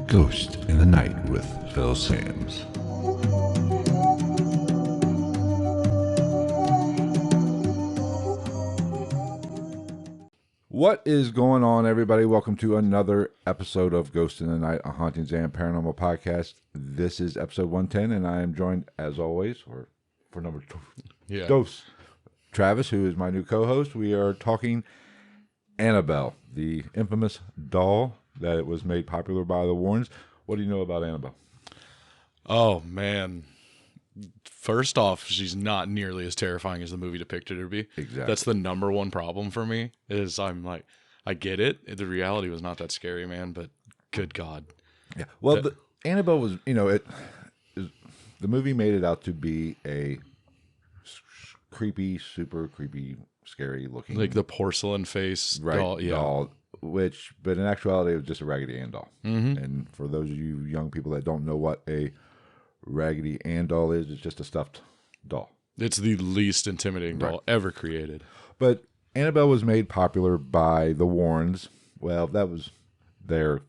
Ghost in the Night with Phil Sams. What is going on, everybody? Welcome to another episode of Ghost in the Night, a Hauntings and Paranormal podcast. This is episode 110, and I am joined, as always, or for number two, Dose, Travis, who is my new co-host. We are talking Annabelle, the infamous doll that it was made popular by the Warrens. What do you know about Annabelle? Oh, man. First off, she's not nearly as terrifying as the movie depicted her to be. Exactly. That's the number one problem for me, is I'm like, I get it. The reality was not that scary, man, but good God. Yeah. Well, Annabelle was, the movie made it out to be a creepy, super creepy, scary looking. Like the porcelain face doll. Yeah. Doll, but in actuality, it was just a Raggedy Ann doll. Mm-hmm. And for those of you young people that don't know what a Raggedy Ann doll is, it's just a stuffed doll. It's the least intimidating doll ever created. But Annabelle was made popular by the Warrens. Well, that was their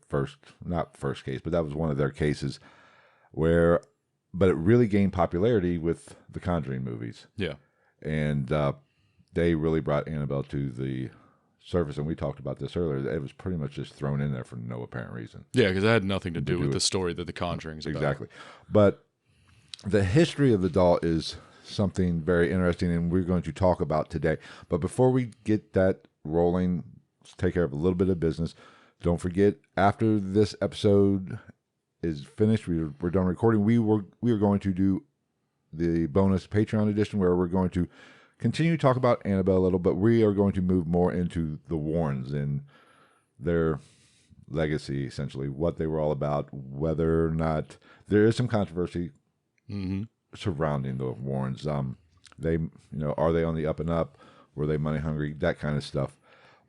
not first case, but that was one of their cases but it really gained popularity with the Conjuring movies. Yeah. And they really brought Annabelle to the surface, and we talked about this earlier. It was pretty much just thrown in there for no apparent reason. Yeah, because it had nothing to do with the story that the Conjuring's about. Exactly. But the history of the doll is something very interesting, and we're going to talk about today. But before we get that rolling, let's take care of a little bit of business. Don't forget, after this episode is finished, we're done recording, we are going to do the bonus Patreon edition, where we're going to continue to talk about Annabelle a little, but we are going to move more into the Warrens and their legacy, essentially, what they were all about, whether or not there is some controversy surrounding the Warrens. They, are they on the up and up? Were they money hungry? That kind of stuff.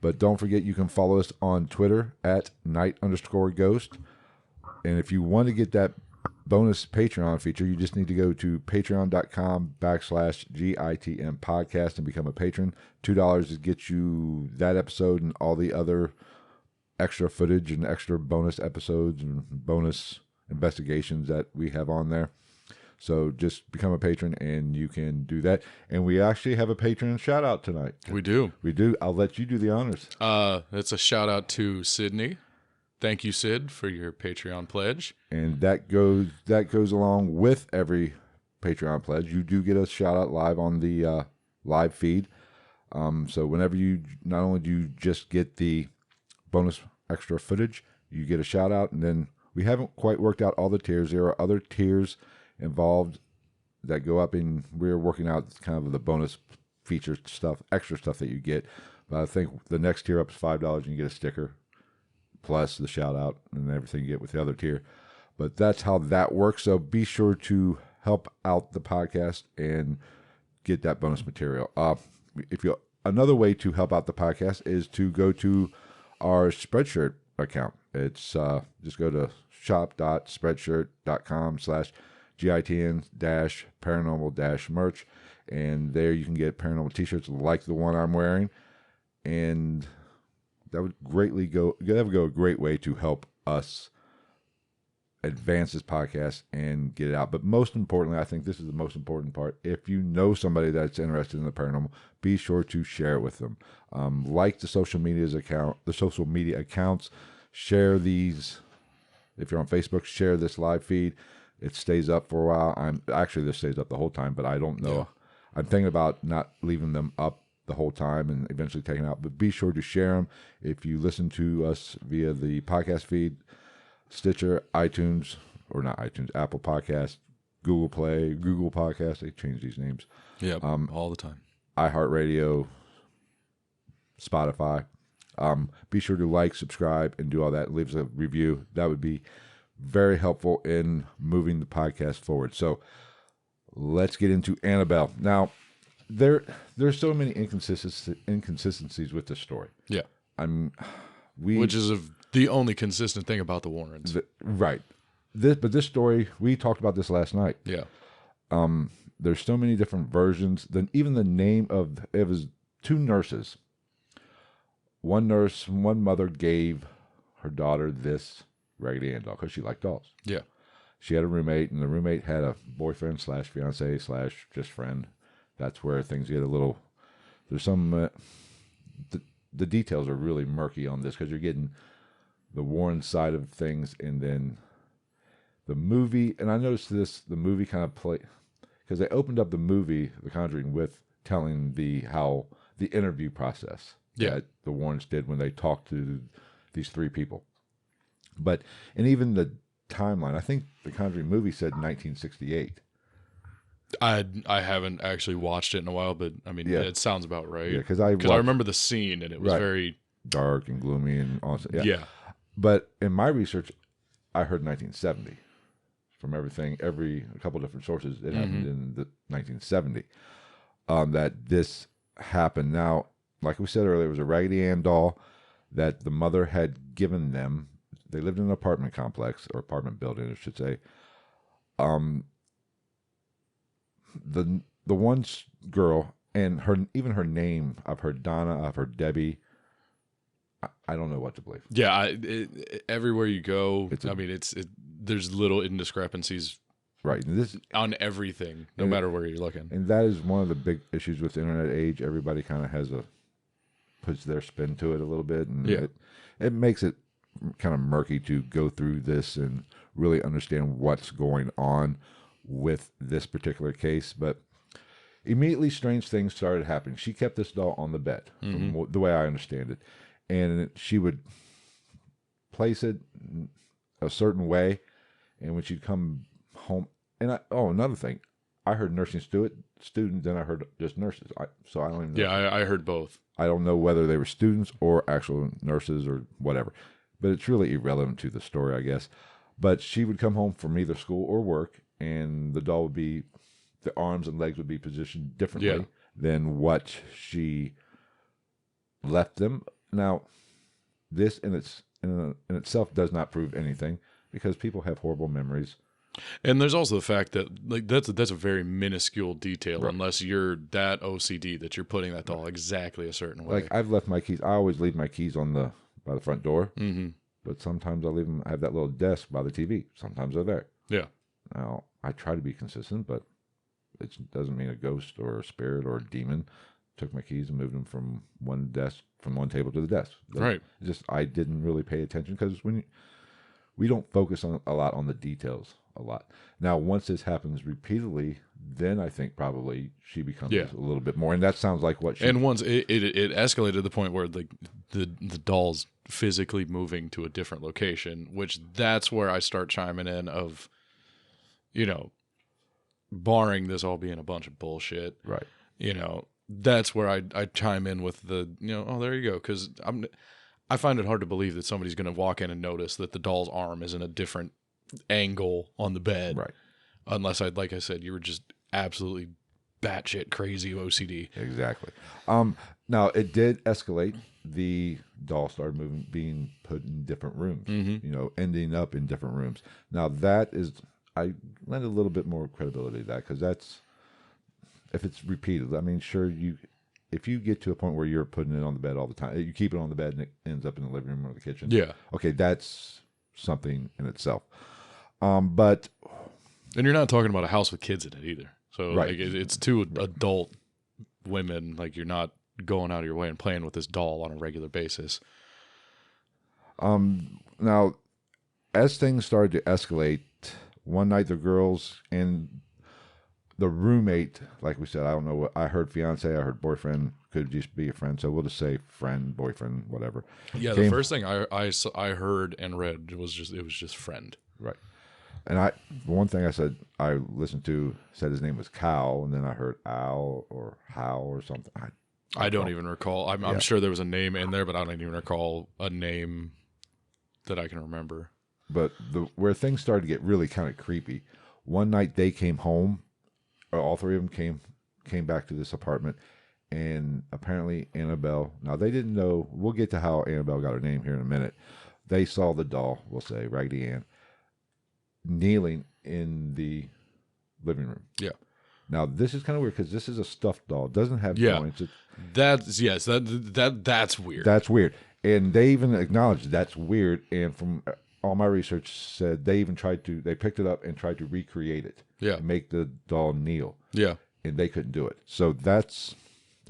But don't forget, you can follow us on Twitter at @night_ghost. And if you want to get that bonus Patreon feature, you just need to go to patreon.com/GITM podcast and become a patron. $2 gets you that episode and all the other extra footage and extra bonus episodes and bonus investigations that we have on there. So just become a patron and you can do that. And we actually have a patron shout out tonight. We do. I'll let you do the honors. It's a shout out to Sydney. Thank you, Sid, for your Patreon pledge. And that goes along with every Patreon pledge. You do get a shout out live on the live feed. So whenever not only do you just get the bonus extra footage, you get a shout out. And then we haven't quite worked out all the tiers. There are other tiers involved that go up, and we're working out kind of the bonus feature stuff, extra stuff that you get. But I think the next tier up is $5 and you get a sticker, plus the shout out and everything you get with the other tier. But that's how that works. So be sure to help out the podcast and get that bonus material. Another way to help out the podcast is to go to our Spreadshirt account. It's just go to shop.spreadshirt.com/GITN-paranormal-merch, and there you can get paranormal t-shirts like the one I'm wearing, and that would go a great way to help us advance this podcast and get it out. But most importantly, I think this is the most important part. If you know somebody that's interested in the paranormal, be sure to share it with them. Like the social media accounts, share these. If you're on Facebook, share this live feed. It stays up for a while. This stays up the whole time, but I don't know. Yeah. I'm thinking about not leaving them up the whole time and eventually taken out, but be sure to share them. If you listen to us via the podcast feed, Stitcher, iTunes, or not iTunes, Apple Podcast, Google Play, Google Podcast, they change these names. Yeah, all the time. iHeartRadio, Spotify. Be sure to like, subscribe, and do all that. Leave us a review. That would be very helpful in moving the podcast forward. So let's get into Annabelle. Now, there's so many inconsistencies with this story. Yeah. Which is the only consistent thing about the Warrens. Right. This story, we talked about this last night. Yeah. There's so many different versions. Then even the name it was two nurses. One mother gave her daughter this Raggedy Ann doll because she liked dolls. Yeah. She had a roommate, and the roommate had a boyfriend slash fiance slash just friend. That's where things get a little. There's some. The details are really murky on this because you're getting the Warren side of things, and then the movie. And I noticed this. The movie kind of play because they opened up the movie, The Conjuring, with telling how the interview process that the Warrens did when they talked to these three people. But and even the timeline, I think the Conjuring movie said 1968. I haven't actually watched it in a while, but I mean, it sounds about right. Yeah, because I remember the scene and it was very dark and gloomy and awesome. Yeah. But in my research, I heard 1970 from a couple different sources. It happened in the 1970 that this happened. Now, like we said earlier, it was a Raggedy Ann doll that the mother had given them. They lived in an apartment complex or apartment building, I should say. The one girl and even her name, I've heard Donna, I've heard Debbie. I don't know what to believe. Yeah, everywhere you go, there's little indiscrepancies, right? And this on everything, no matter where you're looking. And that is one of the big issues with the internet age. Everybody kind of puts their spin to it a little bit, and it makes it kind of murky to go through this and really understand what's going on with this particular case. But immediately strange things started happening. She kept this doll on the bed, from the way I understand it, and she would place it a certain way, and when she'd come home, and another thing, I heard nursing students, then I heard just nurses. So I don't even know. Yeah, I heard both. I don't know whether they were students or actual nurses or whatever, but it's really irrelevant to the story, I guess. But she would come home from either school or work, and the doll the arms and legs would be positioned differently than what she left them. Now, this in itself does not prove anything because people have horrible memories. And there's also the fact that that's a very minuscule detail, unless you're that OCD that you're putting that doll exactly a certain way. Like I've left my keys. I always leave my keys by the front door. But sometimes I leave them. I have that little desk by the TV. Sometimes they're there. Yeah. Now I try to be consistent, but it doesn't mean a ghost or a spirit or a demon took my keys and moved them from one table to the desk. Right. I didn't really pay attention because we don't focus a lot on the details a lot. Now, once this happens repeatedly, then I think probably she becomes a little bit more. And that sounds like what she... And once it escalated to the point where the doll's physically moving to a different location, which that's where I start chiming in of, barring this all being a bunch of bullshit. Right. That's where I chime in with the, there you go. Because I find it hard to believe that somebody's going to walk in and notice that the doll's arm is in a different angle on the bed. Right. Unless like I said, you were just absolutely batshit crazy OCD. Exactly. Now it did escalate. The doll started being put in different rooms, ending up in different rooms. Now I lend a little bit more credibility to that because if it's repeated, I mean, sure, if you get to a point where you're putting it on the bed all the time, you keep it on the bed and it ends up in the living room or the kitchen. Yeah. Okay, that's something in itself. But and you're not talking about a house with kids in it either. So right. It's two adult women. Like you're not going out of your way and playing with this doll on a regular basis. Now, as things started to escalate, one night the girls and the roommate, like we said, I don't know what I heard. Fiance, I heard boyfriend, could just be a friend. So we'll just say friend, boyfriend, whatever. Yeah, the first thing I heard and read was just friend. Right. And one thing I listened to said his name was Cal, and then I heard Al or Hal or something. I don't even recall. I'm sure there was a name in there, but I don't even recall a name that I can remember. But where things started to get really kind of creepy, one night they came home, or all three of them came back to this apartment, and apparently Annabelle, now they didn't know, we'll get to how Annabelle got her name here in a minute. They saw the doll, we'll say, Raggedy Ann, kneeling in the living room. Yeah. Now this is kind of weird because this is a stuffed doll. It doesn't have joints. That's weird. That's weird. And they even acknowledged that's weird. And from all my research said they even they picked it up and tried to recreate it. Yeah. And make the doll kneel. Yeah. And they couldn't do it. So that's,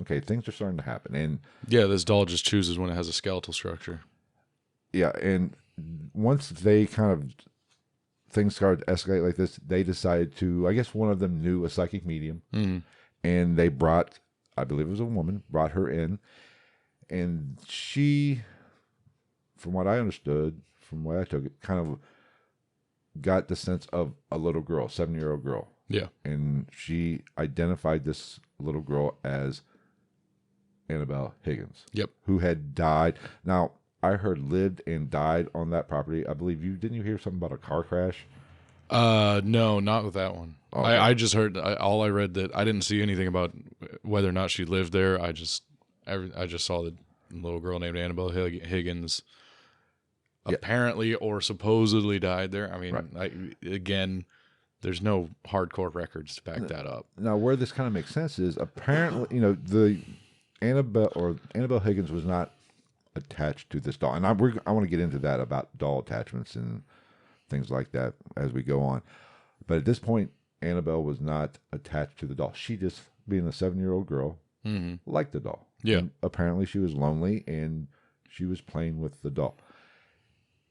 okay, things are starting to happen. And yeah, this doll just chooses when it has a skeletal structure. yeah, and once they kind of, things started to escalate like this, they decided to, I guess one of them knew a psychic medium. Mm. And they brought, I believe it was a woman, brought her in. And she, from what I understood, from what I took it, kind of got the sense of a little girl, 7-year-old girl. Yeah. And she identified this little girl as Annabelle Higgins. Yep. Who had died. Now, I heard lived and died on that property. I believe didn't you hear something about a car crash? No, not with that one. Okay. I just heard, all I read that I didn't see anything about whether or not she lived there. I just saw the little girl named Annabelle Higgins apparently or supposedly died there. I mean, again, there's no hardcore records to back that up. Now, where this kind of makes sense is apparently, the Annabelle Higgins was not attached to this doll, and I want to get into that about doll attachments and things like that as we go on. But at this point, Annabelle was not attached to the doll. She just, being a 7-year-old girl, liked the doll. Yeah. And apparently, she was lonely and she was playing with the doll.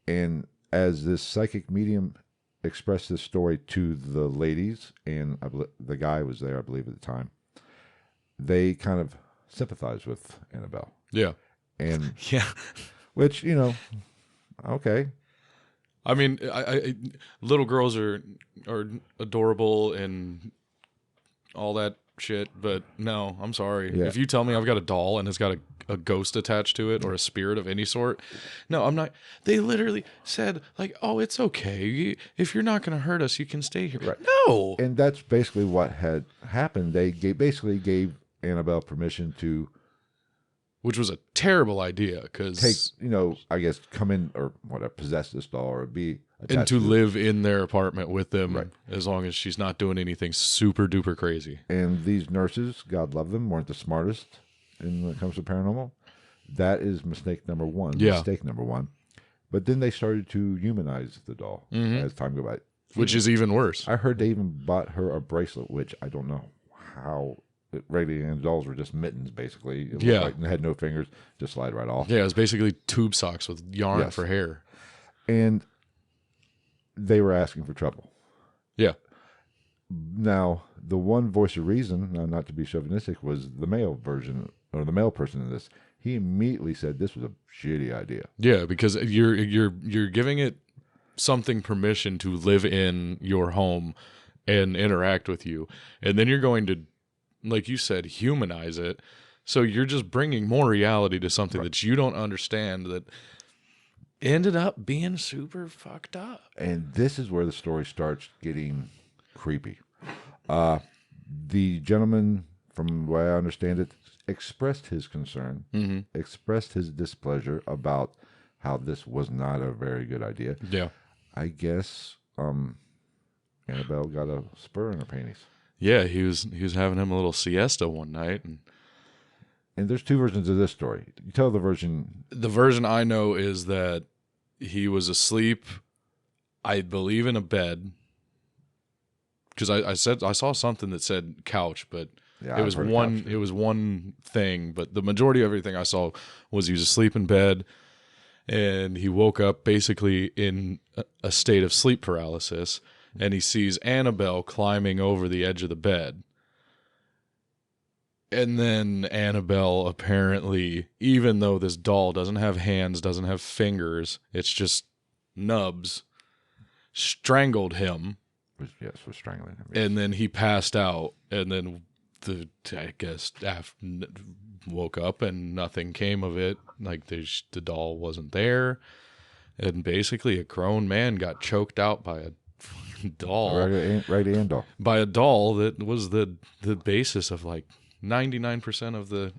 And as this psychic medium expressed this story to the ladies, and the guy was there, I believe, at the time, they kind of sympathized with Annabelle. Yeah. And yeah, which, okay. I mean, little girls are adorable and all that shit, but no, I'm sorry. Yeah. If you tell me I've got a doll and it's got a ghost attached to it or a spirit of any sort, no, I'm not. They literally said, like, oh, it's okay. If you're not going to hurt us, you can stay here. Right. No. And that's basically what had happened. They basically gave Annabelle permission to, which was a terrible idea because take, I guess, come in or whatever, possess this doll or be attached and to it. live in their apartment with them, Right. as long as she's not doing anything super duper crazy. And these nurses, God love them, weren't the smartest when it comes to paranormal. That is mistake number one. Yeah. Mistake number one. But then they started to humanize the doll as time go by. Which is even worse. I heard they even bought her a bracelet, which I don't know how. Regular dolls were just mittens, basically. It looked like, and had no fingers, just slide right off. Yeah, it was basically tube socks with yarn for hair. And they were asking for trouble. Yeah. Now, the one voice of reason, not to be chauvinistic, was the male version, or the male person in this. He immediately said this was a shitty idea. Yeah, because you're giving it something permission to live in your home and interact with you, and then you're going to, like you said, humanize it. So you're just bringing more reality to something that you don't understand that ended up being super fucked up. And this is where the story starts getting creepy. The gentleman, from the way I understand it, expressed his concern, expressed his displeasure about how this was not a very good idea. Yeah. I guess Annabelle got a spur in her panties. Yeah, he was having him a little siesta one night, and there's two versions of this story. You tell the version. The version I know is that he was asleep, I believe, in a bed. Because I saw something that said couch, but it was one thing. But the majority of everything I saw was he was asleep in bed, and he woke up basically in a state of sleep paralysis. And he sees Annabelle climbing over the edge of the bed. And then Annabelle apparently, even though this doll doesn't have hands, doesn't have fingers, it's just nubs, strangled him. Yes, was strangling him. Yes. And then he passed out. And then woke up and nothing came of it. Like the doll wasn't there. And basically a grown man got choked out by a doll, right doll, by a doll that was the basis of like 99% of the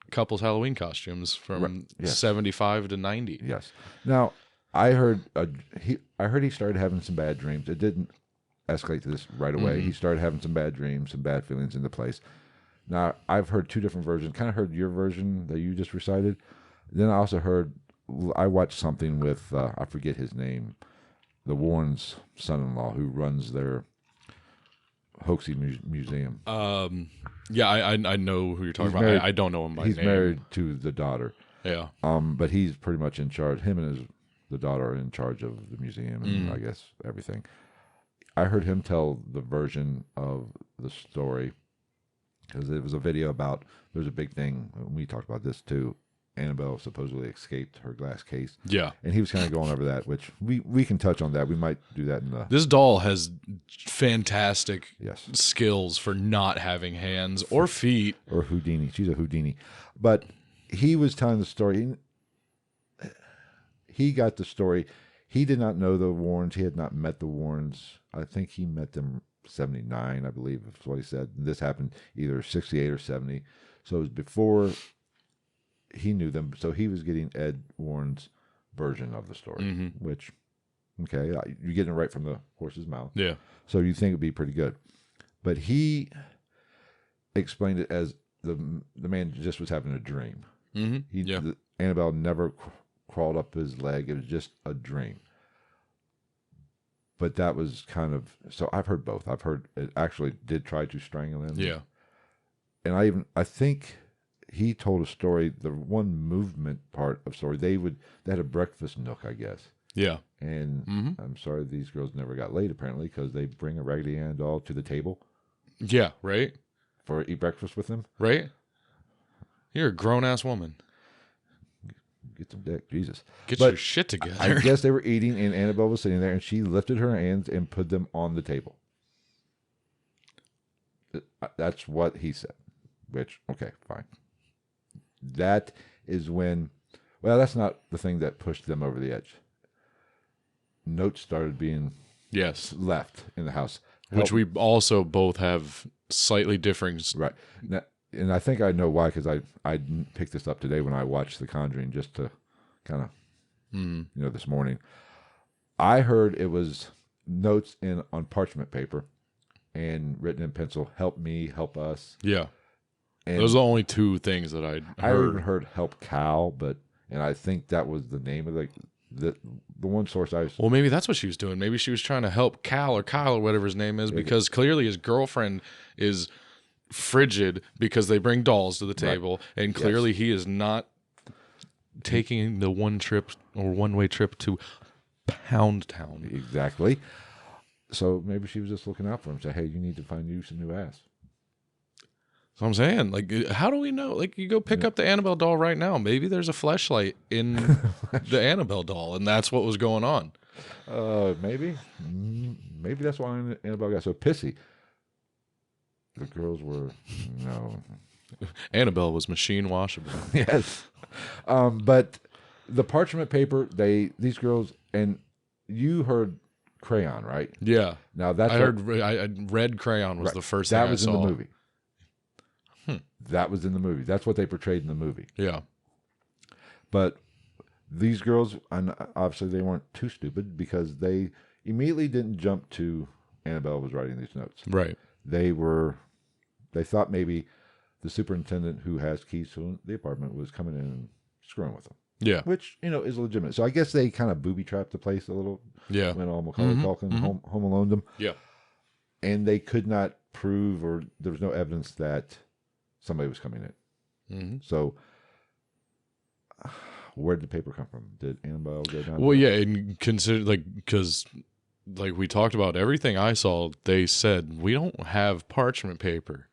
couple's Halloween costumes from 75 to 90. Yes. Now I heard he started having some bad dreams. It didn't escalate to this right away. He started having some bad dreams, some bad feelings in the place. Now I've heard two different versions. Kind of heard your version that you just recited. Then I also heard I watched something with I forget his name, the Warrens' son-in-law who runs their hoaxy museum. Yeah, I know who you're talking about. I don't know him by name. He's married to the daughter. Yeah. But he's pretty much in charge. Him and the daughter are in charge of the museum and I guess everything. I heard him tell the version of the story because it was a video about. There's a big thing. We talked about this too. Annabelle supposedly escaped her glass case. Yeah. And he was kind of going over that, which we can touch on that. We might do that in the... This doll has fantastic Yes. skills for not having hands or feet. Or Houdini. She's a Houdini. But he was telling the story. He got the story. He did not know the Warrens. He had not met the Warrens. I think he met them 79, I believe is what he said. This happened either 68 or 70. So it was before... he knew them, so he was getting Ed Warren's version of the story, which, okay, you're getting it right from the horse's mouth. Yeah. So you think it'd be pretty good. But he explained it as the man just was having a dream. Annabelle never crawled up his leg. It was just a dream. But that was kind of, so I've heard both. I've heard it actually did try to strangle him. Yeah. And I think... he told a story, the one movement part of story, they had a breakfast nook, I guess. Yeah. And I'm sorry these girls never got laid, apparently, because they bring a Raggedy Ann doll to the table. Yeah, right? For eat breakfast with them. Right? You're a grown-ass woman. Get some dick, Jesus. Get your shit together. I guess they were eating, and Annabelle was sitting there, and she lifted her hands and put them on the table. That's what he said, which, okay, fine. That is when, well, that's not the thing that pushed them over the edge. Notes started being left in the house. Which we also both have slightly differing. Right. Now, and I think I know why, because I picked this up today when I watched The Conjuring just to kind of, this morning. I heard it was notes on parchment paper and written in pencil, help me, help us. Yeah. And those are the only two things that I heard. I even heard "help Cal," and I think that was the name of the one source I was. Well, maybe that's what she was doing. Maybe she was trying to help Cal or Kyle or whatever his name is, because clearly his girlfriend is frigid because they bring dolls to the table, and clearly he is not taking the one-way trip to Pound Town. Exactly. So maybe she was just looking out for him. Say, hey, you need to find you some new ass. So I'm saying, like, how do we know? Like, you go pick up the Annabelle doll right now. Maybe there's a fleshlight in the Annabelle doll, and that's what was going on. Maybe that's why Annabelle got so pissy. The girls were Annabelle was machine washable. Yes, but the parchment paper. These girls, and you heard crayon, right? Yeah. Now that's I red crayon was the first thing I saw. That was in the movie. That was in the movie. That's what they portrayed in the movie. Yeah. But these girls, and obviously they weren't too stupid because they immediately didn't jump to Annabelle was writing these notes. Right. They thought maybe the superintendent who has keys to the apartment was coming in and screwing with them. Yeah. Which, is legitimate. So I guess they kind of booby-trapped the place a little. Yeah. When all Macaulay Culkin home alone them. Yeah. And they could not prove, or there was no evidence that somebody was coming in. So where did the paper come from? Did Annabelle go down? Well, yeah, and consider, because we talked about everything I saw, they said, we don't have parchment paper.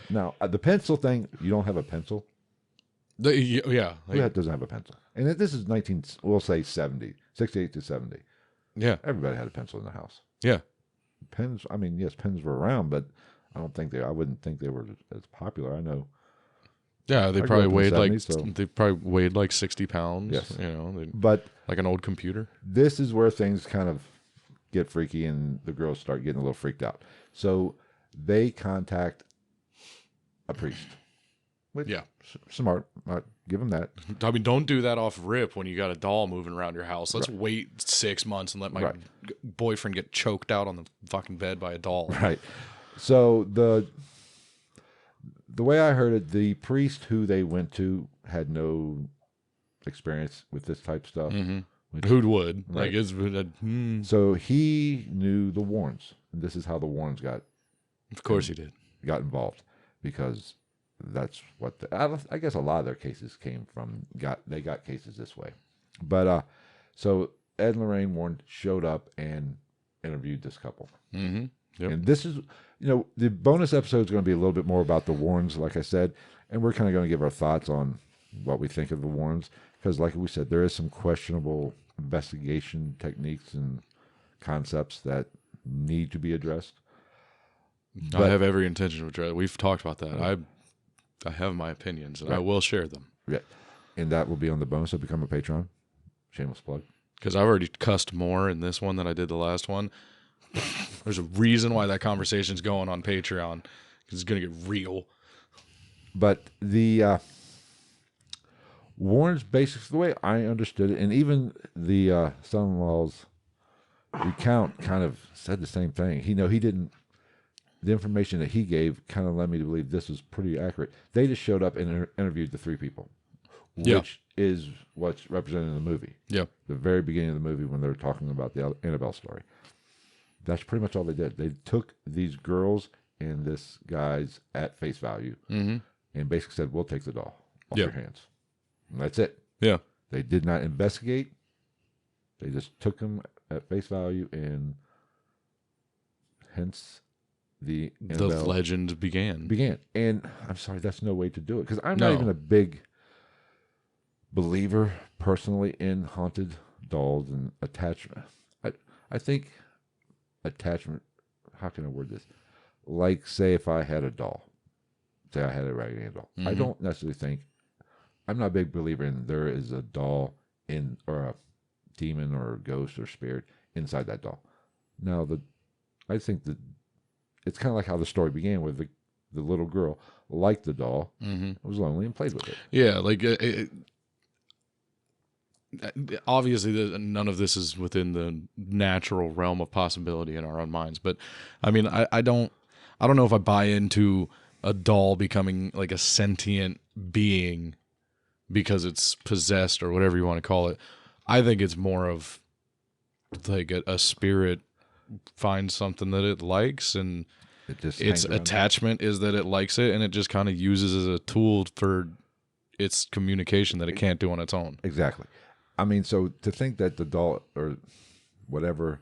Now, the pencil thing, you don't have a pencil? Yeah. Who doesn't have a pencil? And this is 68 to 70. Yeah. Everybody had a pencil in the house. Yeah. Pens, yes, pens were around, but I wouldn't think they were as popular. I know. Yeah, they probably weighed like 60 pounds. Yes. But like an old computer. This is where things kind of get freaky and the girls start getting a little freaked out. So they contact a priest. Yeah. Smart. Give them that. I mean, don't do that off rip when you got a doll moving around your house. Let's wait 6 months and let my boyfriend get choked out on the fucking bed by a doll. Right. So the way I heard it, the priest who they went to had no experience with this type of stuff. Who would? Right. Like, So he knew the Warrens. And this is how the Warrens got. Of course he did. Got involved because that's what I guess a lot of their cases came from. They got cases this way, but so Ed and Lorraine Warren showed up and interviewed this couple. Yep. And this is, the bonus episode is going to be a little bit more about the Warrens, like I said, and we're kind of going to give our thoughts on what we think of the Warrens because, like we said, there is some questionable investigation techniques and concepts that need to be addressed. But I have every intention of addressing. We've talked about that. I have my opinions, and I will share them. Yeah, and that will be on the bonus. So become a patron. Shameless plug. Because I've already cussed more in this one than I did the last one. There's a reason why that conversation's going on Patreon. Because it's going to get real. But the Warren's basically, the way I understood it, and even the son-in-law's recount kind of said the same thing. He didn't. The information that he gave kind of led me to believe this was pretty accurate. They just showed up and interviewed the 3 people, which is what's represented in the movie. Yeah. The very beginning of the movie when they were talking about the Annabelle story. That's pretty much all they did. They took these girls and this guy's at face value and basically said, we'll take the doll off your hands. And that's it. Yeah. They did not investigate. They just took them at face value and hence the legend began. And I'm sorry, that's no way to do it because I'm not even a big believer personally in haunted dolls and attachment. I think attachment, how can I word this? Like, say if I had a doll, say I had a Raggedy Ann doll. I don't necessarily think, I'm not a big believer in there is a doll or a demon or a ghost or spirit inside that doll. Now, I think that it's kind of like how the story began with the little girl liked the doll, was lonely, and played with it. Yeah, like obviously none of this is within the natural realm of possibility in our own minds. But I mean, I don't know if I buy into a doll becoming like a sentient being because it's possessed or whatever you want to call it. I think it's more of like a spirit finds something that it likes and its attachment is that it likes it and it just kind of uses as a tool for its communication that it can't do on its own. Exactly. I mean, so to think that the doll or whatever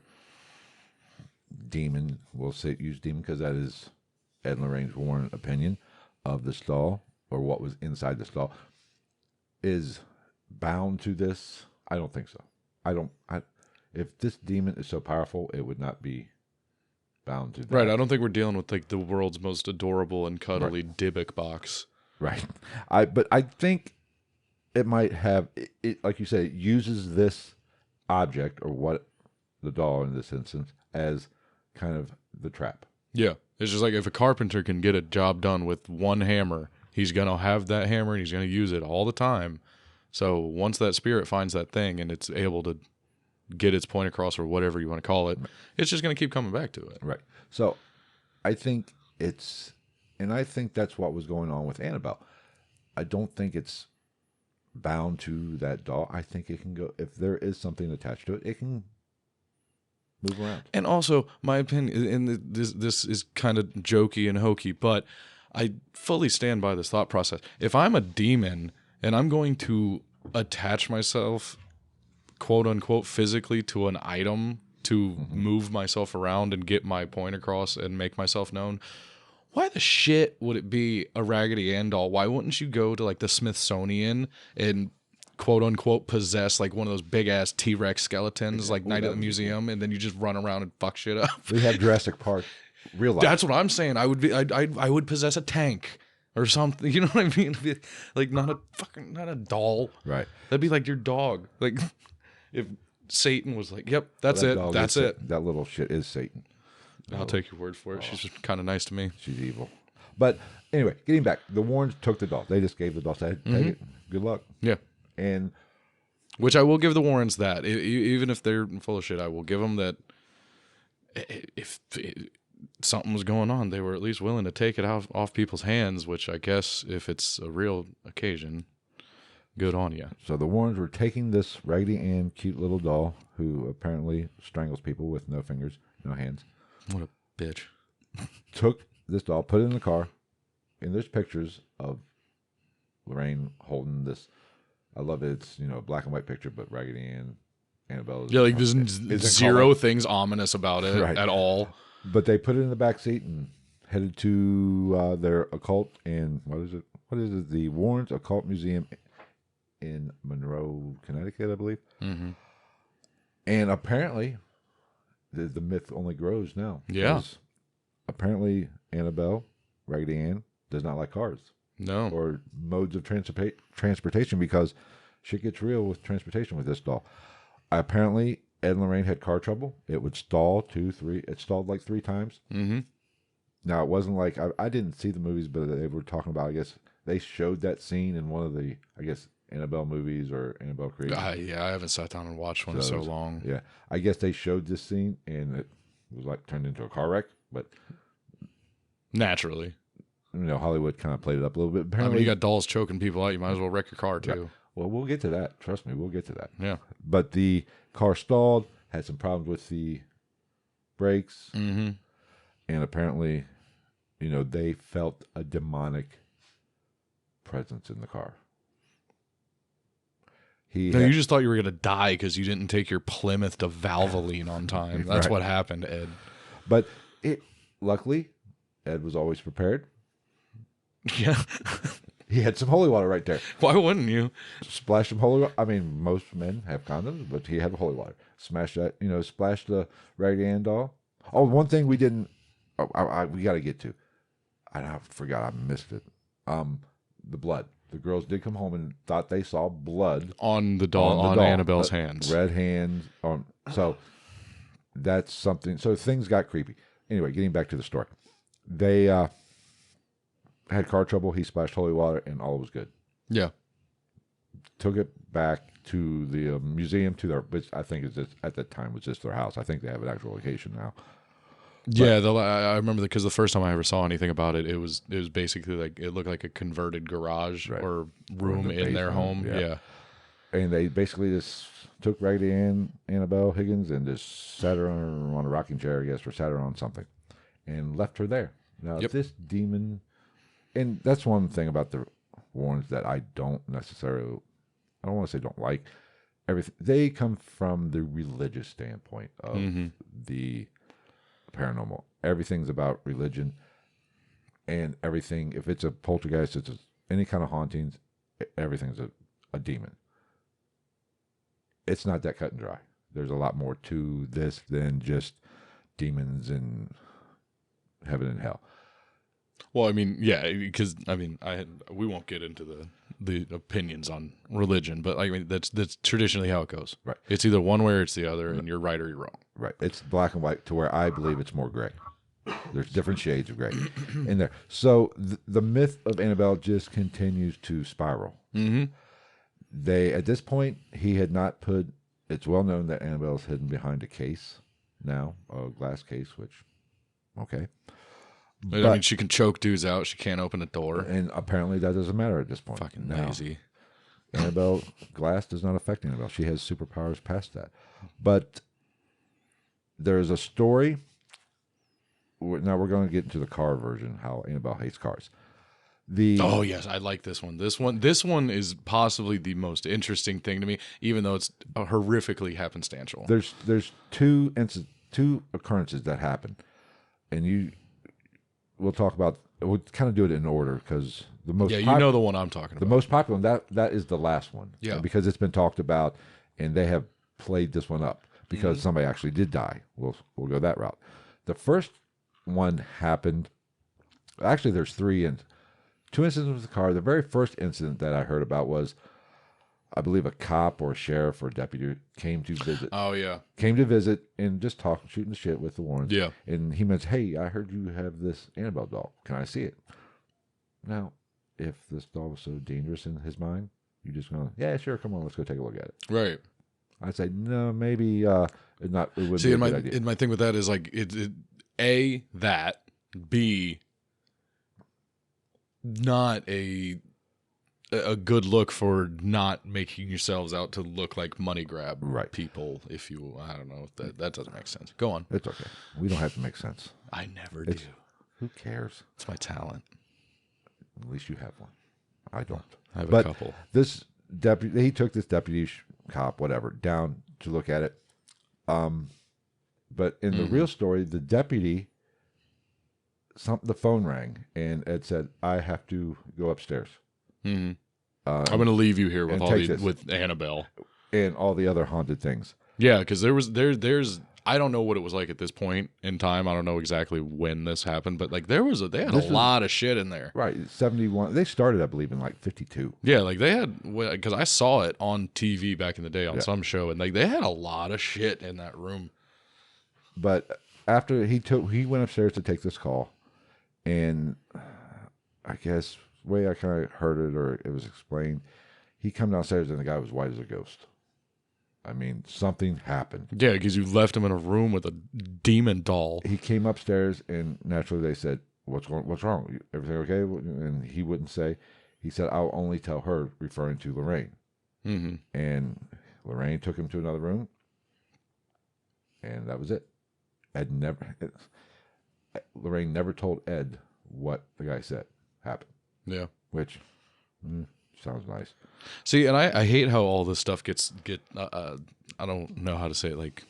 demon, we'll use demon because that is Ed and Lorraine's Warren opinion of this doll or what was inside this doll is bound to this. I don't think so. If this demon is so powerful, it would not be bound to that. Right. I don't think we're dealing with like the world's most adorable and cuddly Dybbuk box. Right. But I think it might have it, like you say, it uses this object or what the doll in this instance as kind of the trap. Yeah. It's just like if a carpenter can get a job done with one hammer, he's going to have that hammer and he's going to use it all the time. So once that spirit finds that thing and it's able to get its point across or whatever you want to call it, it's just going to keep coming back to it. Right. So I think I think that's what was going on with Annabelle. I don't think it's bound to that doll. I think it can go, if there is something attached to it, it can move around. And also, my opinion, and this is kind of jokey and hokey, but I fully stand by this thought process. If I'm a demon and I'm going to attach myself, quote unquote, physically to an item to move myself around and get my point across and make myself known, why the shit would it be a Raggedy Ann doll? Why wouldn't you go to like the Smithsonian and quote unquote possess like one of those big ass T-Rex skeletons like Night at the Museum and then you just run around and fuck shit up? We have Jurassic Park real life. That's what I'm saying. I would possess a tank or something. You know what I mean? Like not a doll. Right. That'd be like your dog. Like if Satan was like, "Yep, that's it. That's it." That little shit is Satan. I'll take your word for it. She's just kind of nice to me. She's evil. But anyway, getting back, the Warrens took the doll. They just gave the doll, said, take it. Good luck. Yeah. And which I will give the Warrens that. Even if they're full of shit, I will give them that. If something was going on, they were at least willing to take it off people's hands, which I guess if it's a real occasion. Good on you. So the Warrens were taking this Raggedy Ann cute little doll who apparently strangles people with no fingers, no hands. What a bitch. Took this doll, put it in the car, and there's pictures of Lorraine holding this. I love it. It's, a black and white picture, but Raggedy Ann, Annabelle. Yeah, like there's zero things ominous about it at all. But they put it in the back seat and headed to their occult and what is it? The Warrens Occult Museum in Monroe, Connecticut, I believe. Mm-hmm. And apparently, the myth only grows now. Yeah. Apparently, Annabelle, Raggedy Ann, does not like cars. No. Or modes of transportation, because shit gets real with transportation with this doll. Apparently, Ed and Lorraine had car trouble. It would stall 2, 3. It stalled like 3 times. Mm-hmm. Now, it wasn't like, I didn't see the movies, but they were talking about, I guess, they showed that scene in one of the, Annabelle movies or Annabelle Creation. Yeah, I haven't sat down and watched one in so long. Yeah. I guess they showed this scene, and it was like turned into a car wreck, but... Naturally. Hollywood kind of played it up a little bit. Apparently, you got dolls choking people out, you might as well wreck your car, too. Yeah. Well, we'll get to that. Trust me, we'll get to that. Yeah. But the car stalled, had some problems with the brakes, mm-hmm. and apparently, they felt a demonic presence in the car. You just thought you were going to die because you didn't take your Plymouth to Valvoline on time. That's what happened, Ed. But luckily, Ed was always prepared. Yeah. He had some holy water right there. Why wouldn't you? Splash some holy water. I mean, most men have condoms, but he had holy water. Smash that, splash the Raggedy Ann doll. Oh, one thing we didn't, we got to get to. I forgot, I missed it. The blood. The girls did come home and thought they saw blood on the doll, on Annabelle's hands. Red hands. So that's something. So things got creepy. Anyway, getting back to the story. They had car trouble. He splashed holy water, and all was good. Yeah. Took it back to the museum, which I think at the time was just their house. I think they have an actual location now. Yeah, I remember because the first time I ever saw anything about it, it was basically like it looked like a converted garage or room in their home. Yeah. And they basically just took Raggedy Ann, Annabelle Higgins, and just sat her on a rocking chair, I guess, or sat her on something, and left her there. Now, this demon, and that's one thing about the Warrens that I don't want to say don't like. Everything they come from the religious standpoint of the paranormal. Everything's about religion, and everything. If it's a poltergeist, it's any kind of hauntings. Everything's a demon. It's not that cut and dry. There's a lot more to this than just demons and heaven and hell. Well, I mean, yeah, because we won't get into the opinions on religion, but I mean that's traditionally how it goes. Right. It's either one way or it's the other, and you're right or you're wrong. Right. It's black and white to where I believe it's more gray. There's different shades of gray in there. So the myth of Annabelle just continues to spiral. Mm-hmm. At this point, he had not put. It's well known that Annabelle's hidden behind a case now, a glass case, which, okay. I mean, she can choke dudes out. She can't open a door. And apparently that doesn't matter at this point. Fucking lazy. Annabelle, glass does not affect Annabelle. She has superpowers past that. But there's a story. Now we're going to get into the car version, how Annabelle hates cars. Oh, yes, I like this one. This one is possibly the most interesting thing to me, even though it's horrifically happenstantial. There's two occurrences that happen. And we'll talk about. We'll kind of do it in order because the most. Yeah, you know the one I'm talking about. The most popular one, that is the last one. Yeah, because it's been talked about, and they have played this one up because somebody actually did die. We'll go that route. The first one happened. Actually, there's 2 incidents with the car. The very first incident that I heard about was, I believe, a cop or a sheriff or deputy came to visit. Oh, yeah. Came to visit and just talking, shooting the shit with the Warrens. Yeah. And he mentioned, hey, I heard you have this Annabelle doll. Can I see it? Now, if this doll was so dangerous in his mind, you just going, yeah, sure, come on, let's go take a look at it. Right. I'd say, no, maybe it wouldn't be a good idea. And my thing with that is like, A, that, B, not a a good look for not making yourselves out to look like money grab people. If you, I don't know, that doesn't make sense. Go on. It's okay. We don't have to make sense. I never do. Who cares? It's my talent. At least you have one. I don't. I have a couple. This deputy, he took this deputy cop, whatever, down to look at it. But in the real story, the deputy, the phone rang, and Ed said, "I have to go upstairs. I'm going to leave you here with with Annabelle and all the other haunted things." Yeah, because there's I don't know what it was like at this point in time. I don't know exactly when this happened, but like they had a lot of shit in there. Right, 71. They started, I believe, in like 52. Yeah, like they had, because I saw it on TV back in the day on some show, and like they had a lot of shit in that room. But after he went upstairs to take this call, and I guess the way I kind of heard it, or it was explained, he come downstairs and the guy was white as a ghost. I mean, something happened. Yeah, because you left him in a room with a demon doll. He came upstairs, and naturally they said, What's wrong? Everything okay?" And he wouldn't say. He said, "I'll only tell her," referring to Lorraine. And Lorraine took him to another room, and that was it. Lorraine never told Ed what the guy said happened. Yeah. Which sounds nice. See, and I hate how all this stuff get I don't know how to say it, like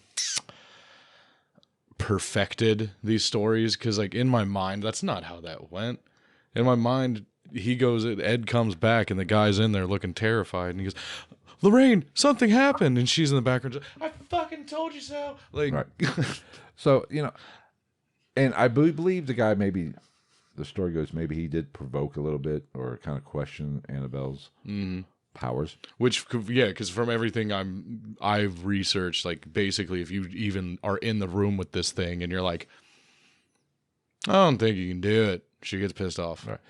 perfected, these stories, because like in my mind that's not how that went. In my mind, Ed comes back and the guy's in there looking terrified, and he goes, "Lorraine, something happened," and she's in the background, "I fucking told you so." Like, right. So, and I believe the guy, maybe the story goes, maybe he did provoke a little bit or kind of question Annabelle's powers. Which, yeah, because from everything I've researched, like basically if you even are in the room with this thing and you're like, "I don't think you can do it," she gets pissed off. Right.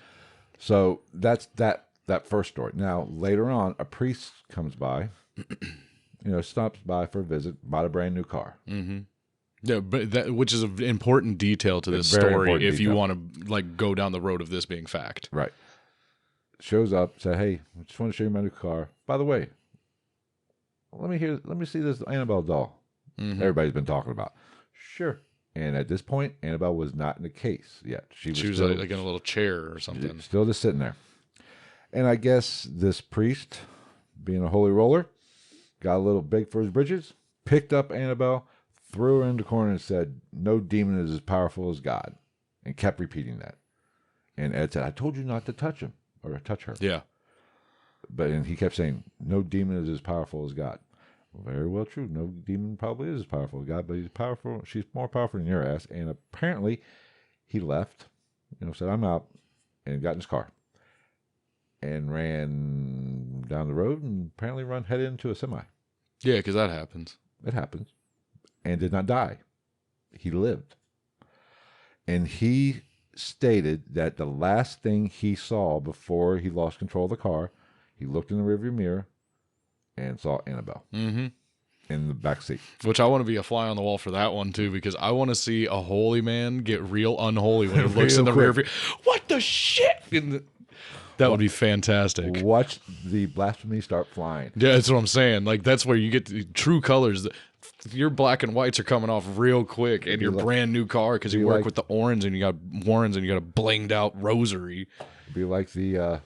So that's that first story. Now, later on, a priest comes by, stops by for a visit, bought a brand new car. Yeah, but which is an important detail to this story if you want to like go down the road of this being fact. Right. Shows up, said, "Hey, I just want to show you my new car. By the way, let me see this Annabelle doll everybody's been talking about." Sure. And at this point, Annabelle was not in the case yet. She was still, like in a little chair or something. Still just sitting there. And I guess this priest, being a holy roller, got a little big for his britches, picked up Annabelle, threw her in the corner and said, "No demon is as powerful as God," and kept repeating that. And Ed said, "I told you not to touch him or touch her." Yeah. And he kept saying, "No demon is as powerful as God." Well, very well true. No demon probably is as powerful as God, but he's powerful. She's more powerful than your ass. And apparently he left, said, "I'm out," and got in his car and ran down the road and apparently headed into a semi. Yeah, because that happens. It happens. And did not die. He lived. And he stated that the last thing he saw before he lost control of the car, he looked in the rearview mirror and saw Annabelle in the back seat. Which I want to be a fly on the wall for that one too, because I want to see a holy man get real unholy when he looks in the rearview. What the shit? That would be fantastic. Watch the blasphemy start flying. Yeah, that's what I'm saying. Like that's where you get the true colors. Your black and whites are coming off real quick in your brand new car because you work with the orange and you got Warrens and you got a blinged out rosary. Be like the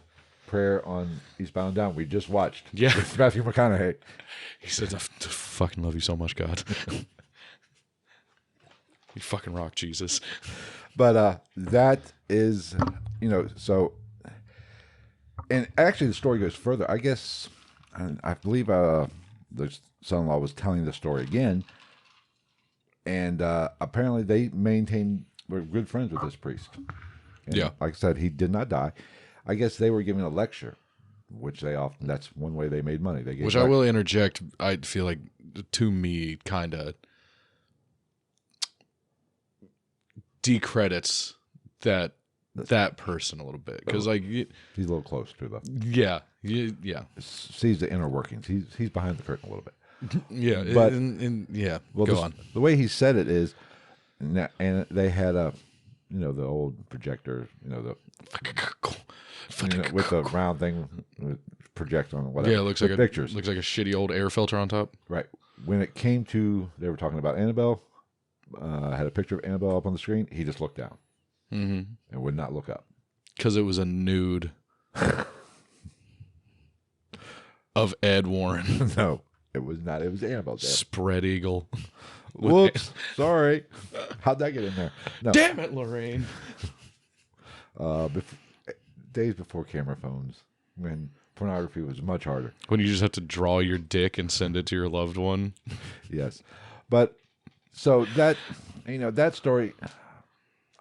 prayer on Eastbound and Down we just watched. Yeah, with Matthew McConaughey. He said, "I fucking love you so much, God." You fucking rock, Jesus. But that is, so. And actually, the story goes further. I guess, I believe the son-in-law was telling the story again, and apparently they were good friends with this priest. And yeah, like I said, he did not die. I guess they were giving a lecture, which that's one way they made money. Which I will interject. I feel like to me, kind of decredits that person a little bit because like he's a little close to the yeah sees the inner workings. He's behind the curtain a little bit. Yeah, but well, go on. The way he said it is, and they had the old projector, the with the round thing with project on whatever. Yeah, it looks like pictures. Looks like a shitty old air filter on top. Right. When it came to, they were talking about Annabelle. Had a picture of Annabelle up on the screen. He just looked down and would not look up because it was a nude of Ed Warren. No, it was not. It was Annabelle. Spread eagle. Whoops. Sorry. How'd that get in there? No. Damn it, Lorraine. Days before camera phones, when pornography was much harder. When you just have to draw your dick and send it to your loved one. Yes. But so that, that story,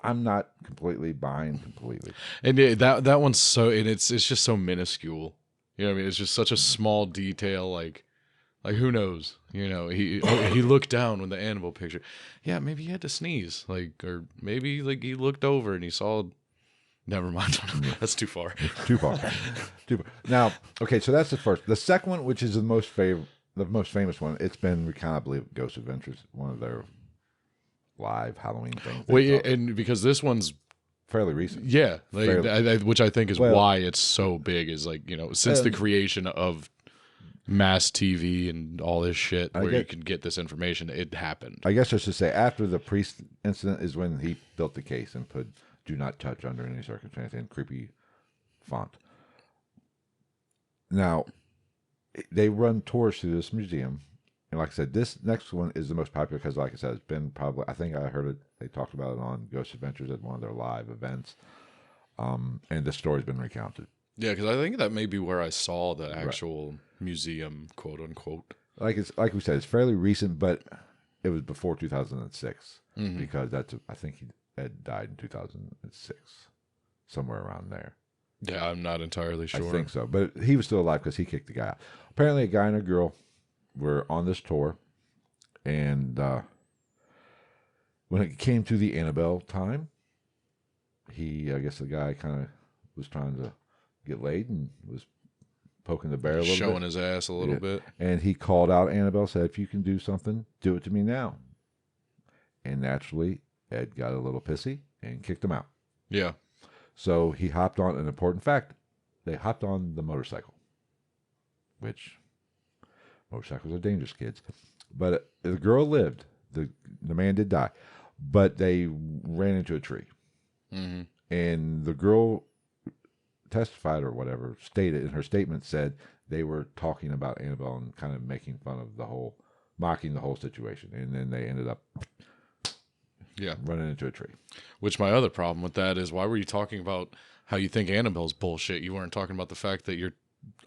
I'm not completely buying completely. And that one's so, and it's just so minuscule. You know what I mean? It's just such a small detail. Like who knows? He looked down when the Annabelle picture. Yeah, maybe he had to sneeze. Or maybe he looked over and he saw. Never mind. That's too far. Too far. Now, okay, so that's the first. The second one, which is the most famous one, it's been recounted, I believe, Ghost Adventures, one of their live Halloween things. Wait, and because this one's fairly recent. Yeah, which I think is why it's so big, is since the creation of mass TV and all this shit where you can get this information, it happened. I guess I should say after the priest incident is when he built the case and put "do not touch" under any circumstance in creepy font. Now, they run tours through this museum. And like I said, this next one is the most popular because, like I said, it's been probably, I think I heard it, they talked about it on Ghost Adventures at one of their live events. And the story's been recounted. Yeah, because I think that may be where I saw the actual museum, quote unquote. Like we said, it's fairly recent, but it was before 2006 because I think he had died in 2006, somewhere around there. Yeah, I'm not entirely sure. I think so, but he was still alive because he kicked the guy out. Apparently, a guy and a girl were on this tour, and when it came to the Annabelle time, I guess the guy kind of was trying to get laid and was poking the bear a little bit. Showing his ass a little bit. And he called out Annabelle, said, "If you can do something, do it to me now." And naturally, Ed got a little pissy and kicked him out. Yeah. So he hopped on, an important fact, they hopped on the motorcycle, which motorcycles are dangerous, kids. But the girl lived. The man did die. But they ran into a tree. Mm-hmm. And the girl testified or whatever, stated in her statement, said they were talking about Annabelle and kind of making fun of mocking the whole situation. And then they ended up running into a tree. Which my other problem with that is, why were you talking about how you think Annabelle's bullshit? You weren't talking about the fact that your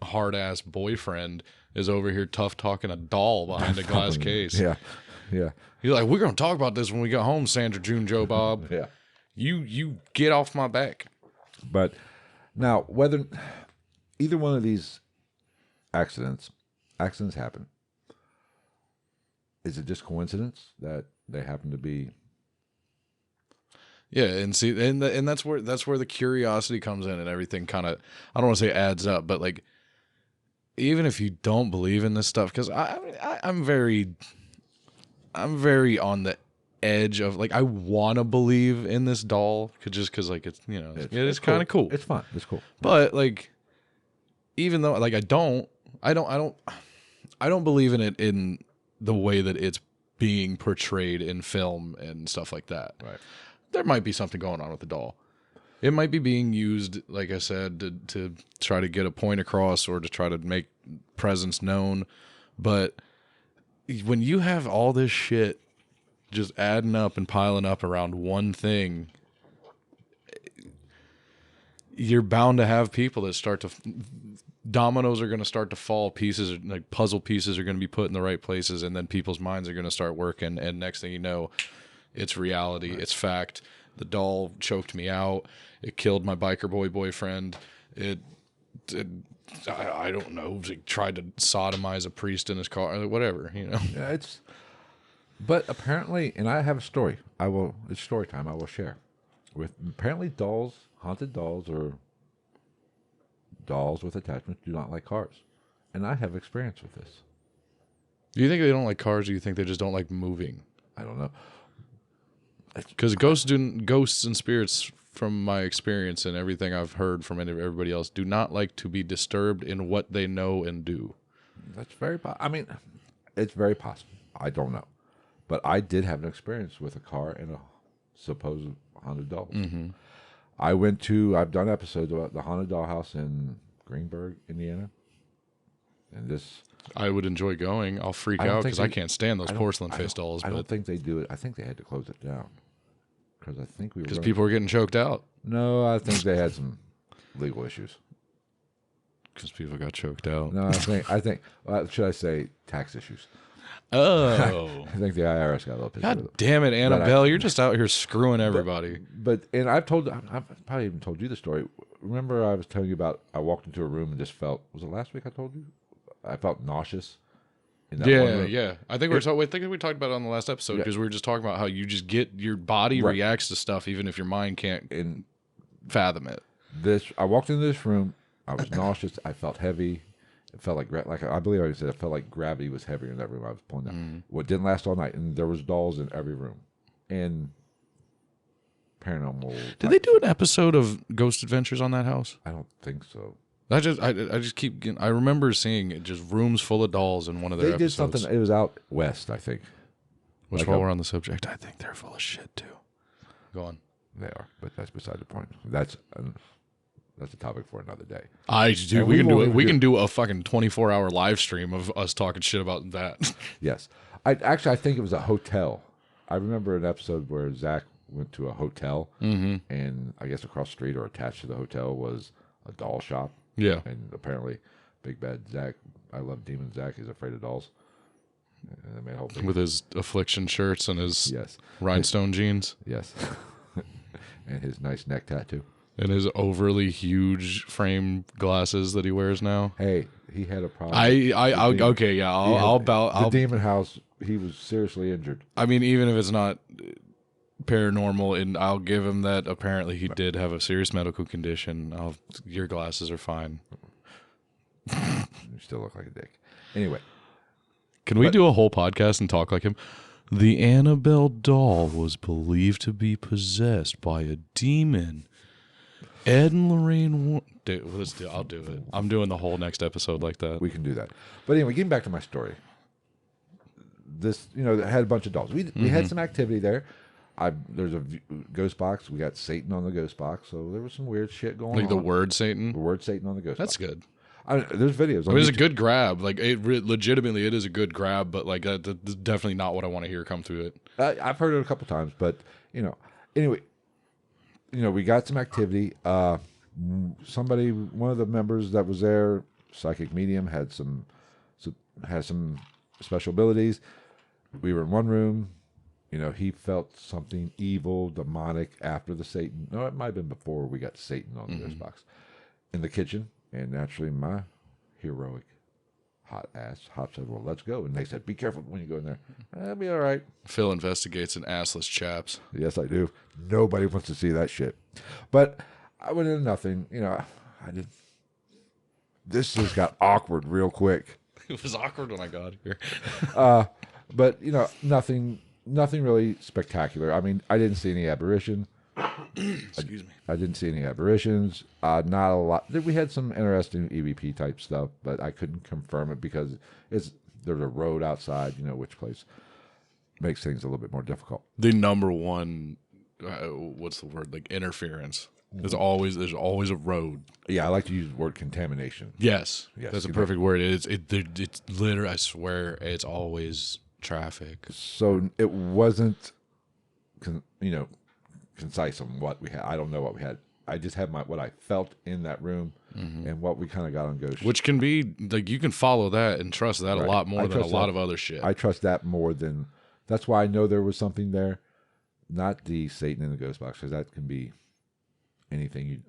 hard-ass boyfriend is over here tough-talking a doll behind a glass case. Yeah. He's like, we're going to talk about this when we get home, Sandra, June, Joe, Bob. Yeah. You get off my back. But now, whether either one of these accidents happen, is it just coincidence that they happen to be? Yeah, and see, and that's where the curiosity comes in, and everything kind of, I don't want to say adds up, but like, even if you don't believe in this stuff, because I'm very on the edge of, like, I want to believe in this doll just because like it's it's kind of cool. It's fun. It's cool. But like, even though like I don't believe in it in the way that it's being portrayed in film and stuff like that. Right. There might be something going on with the doll. It might be being used, like I said, to try to get a point across or to try to make presence known. But when you have all this shit just adding up and piling up around one thing, you're bound to have people that dominoes are going to start to fall, pieces, like puzzle pieces are going to be put in the right places, and then people's minds are going to start working, and next thing you know, it's reality. Right. It's fact. The doll choked me out. It killed my biker boyfriend. I don't know. It tried to sodomize a priest in his car. Whatever, Yeah, but apparently, and I have a story. It's story time. I will share. Apparently, haunted dolls, or dolls with attachments, do not like cars, and I have experience with this. Do you think they don't like cars, or do you think they just don't like moving? I don't know. Because ghosts and spirits from my experience and everything I've heard from everybody else, do not like to be disturbed in what they know and do. That's very I mean, it's very possible. I don't know. But I did have an experience with a car and a supposed haunted doll. Mm-hmm. I've done episodes about the haunted dollhouse in Greenburgh, Indiana. And this... I would enjoy going. I'll freak out because I can't stand those porcelain face dolls. I don't think they do it. I think they had to close it down. Because people were getting choked out. No, I think they had some legal issues. Because people got choked out. No, I think should I say tax issues? Oh. I think the IRS got a little pissed. God damn it, Annabelle. You're just out here screwing everybody. And I've probably even told you the story. Remember I was telling you about I walked into a room and just felt, was it last week I told you? I felt nauseous. In that one room. Yeah. I think we talked about it on the last episode because we were just talking about how you just get, your body reacts to stuff even if your mind can't fathom it. I walked into this room. I was nauseous. I felt heavy. It felt like I believe I said, it felt like gravity was heavier in that room I was pulling down. Mm-hmm. Well, it didn't last all night, and there was dolls in every room. And paranormal. Did they do an episode of Ghost Adventures on that house? I don't think so. I just keep getting, I remember seeing just rooms full of dolls in one of their episodes. They did something. It was out west, I think. Which, while we're on the subject, I think they're full of shit too. Go on. They are, but that's beside the point. That's a topic for another day. We can do a fucking 24-hour live stream of us talking shit about that. Yes. I think it was a hotel. I remember an episode where Zach went to a hotel, and I guess across the street or attached to the hotel was a doll shop. Yeah. And apparently, Big Bad Zach, I love Demon Zach, is afraid of dolls. And they made a whole with his affliction shirts and his yes. rhinestone jeans. Yes. And his nice neck tattoo. And his overly huge frame glasses that he wears now. Hey, he had a problem. The demon house, he was seriously injured. I mean, even if it's not paranormal, and I'll give him that. Apparently, he did have a serious medical condition. Your glasses are fine. You still look like a dick. Anyway. Can we do a whole podcast and talk like him? The Annabelle doll was believed to be possessed by a demon. Ed and Lorraine... I'll do it. I'm doing the whole next episode like that. We can do that. But anyway, getting back to my story. This, it had a bunch of dolls. We had some activity there. There's a ghost box. We got Satan on the ghost box. So there was some weird shit going on. Like the word Satan? The word Satan on the ghost box. That's good. There's videos. It's a good grab. Like, legitimately, it is a good grab, but like that's definitely not what I want to hear come through it. I've heard it a couple times, but anyway, we got some activity. One of the members that was there, psychic medium, had some special abilities. We were in one room. He felt something evil, demonic after the Satan. No, it might have been before we got Satan on the ghost box. In the kitchen. And naturally, my heroic hot said, well, let's go. And they said, be careful when you go in there. That'll be all right. Phil investigates an assless chaps. Yes, I do. Nobody wants to see that shit. But I went into nothing. I did. This just got awkward real quick. It was awkward when I got here. But, nothing really spectacular. I mean, I didn't see any apparition. Excuse me. I didn't see any apparitions. Not a lot. We had some interesting EVP type stuff, but I couldn't confirm it because there's a road outside. Which place makes things a little bit more difficult. The number one, what's the word? Like interference. There's always a road. Yeah, I like to use the word contamination. Yes, that's a perfect word. It's literally. I swear, it's always traffic. So it wasn't, concise on what we had. I don't know what we had. I just had what I felt in that room and what we kind of got on Ghost. Which can be like, you can follow that and trust that a lot more than a lot of other shit. I trust that more than, that's why I know there was something there, not the Satan in the ghost box, because that can be anything.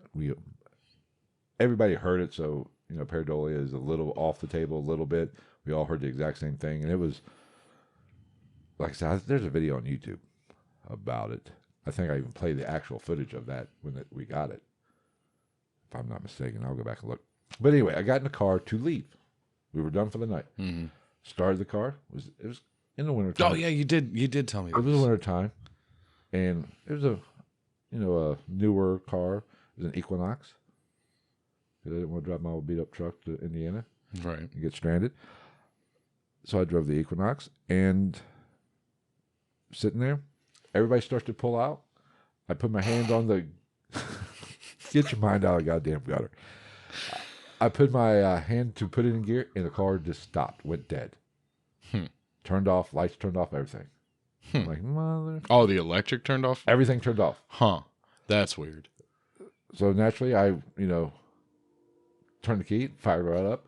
Everybody heard it, so pareidolia is a little off the table a little bit. We all heard the exact same thing, and it was, like I said, there's a video on YouTube about it. I think I even played the actual footage of that when we got it. If I'm not mistaken, I'll go back and look. But anyway, I got in the car to leave. We were done for the night. Mm-hmm. Started the car. It was in the wintertime. Oh yeah, you did tell me. It was the wintertime, and it was a newer car. It was an Equinox. I didn't want to drive my old beat up truck to Indiana. Right. And get stranded. So I drove the Equinox, and sitting there, everybody starts to pull out. I put my hand on the. Get your mind out of the goddamn gutter. I put my hand to put it in gear, and the car just stopped, went dead. Turned off, lights turned off, everything. I'm like, mother. Oh, the electric turned off? Everything turned off. Huh. That's weird. So naturally, I, turned the key, fired right up,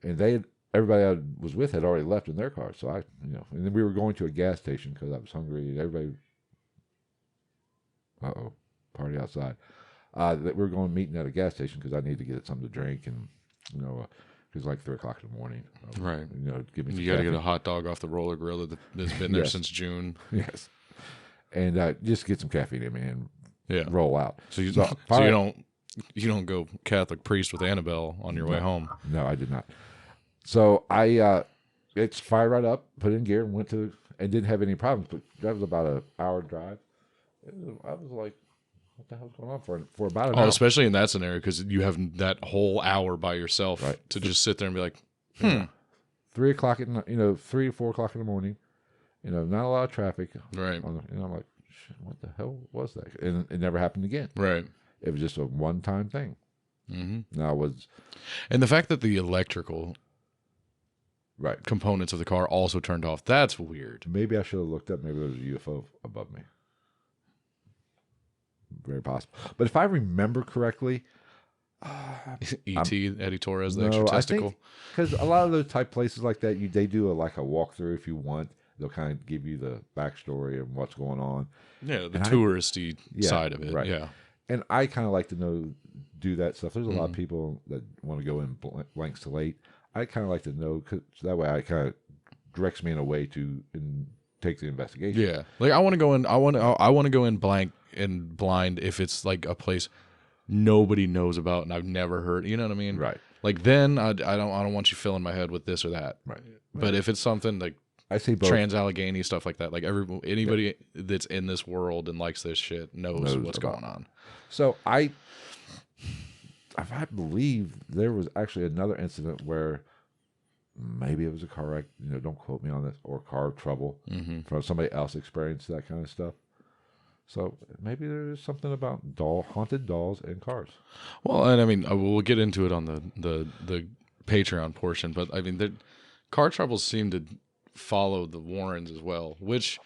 and everybody I was with had already left in their car. So I, and then we were going to a gas station because I was hungry. Everybody, party outside. That we were going meeting at a gas station because I needed to get something to drink, and because like 3:00 in the morning, right? Give me. You got to get a hot dog off the roller grill that's been there since June. Yes, and just get some caffeine in me and roll out. So you don't go Catholic priest with Annabelle on your way home. No, I did not. So I it's fired right up, put it in gear, and went to and didn't have any problems. But that was about an hour drive. I was like, what the hell's going on for about an hour? Especially in that scenario because you have that whole hour by yourself to just sit there and be like, 3:00 3 or 4:00 in the morning, not a lot of traffic. Right. I'm like, shit, what the hell was that? And it never happened again. Right. It was just a one-time thing. Mm-hmm. Now and the fact that the electrical components of the car also turned off, that's weird. Maybe I should have looked up. Maybe there was a UFO above me. Very possible. But if I remember correctly, E.T. Eddie Torres, the extra testicle. Because a lot of those type places like that, they do a walkthrough if you want. They'll kind of give you the backstory of what's going on. Yeah, the touristy side of it. Right. Yeah. And I kind of like to do that stuff. There's a lot of people that want to go in blank slate. I kind of like to know because that way I kind of directs me in a way to take the investigation. Yeah, like I want to go in. I want to go in blank and blind if it's like a place nobody knows about and I've never heard. You know what I mean? Right. Like then I don't want you filling my head with this or that. Right. But if it's something like I say both. Trans-Allegheny stuff like that, like anybody that's in this world and likes this shit knows what's going on. So I believe there was actually another incident where maybe it was a car wreck. Don't quote me on this, or car trouble from somebody else experienced that kind of stuff. So maybe there's something about haunted dolls and cars. Well, and I mean, we'll get into it on the Patreon portion, but I mean, the car troubles seem to follow the Warrens as well, which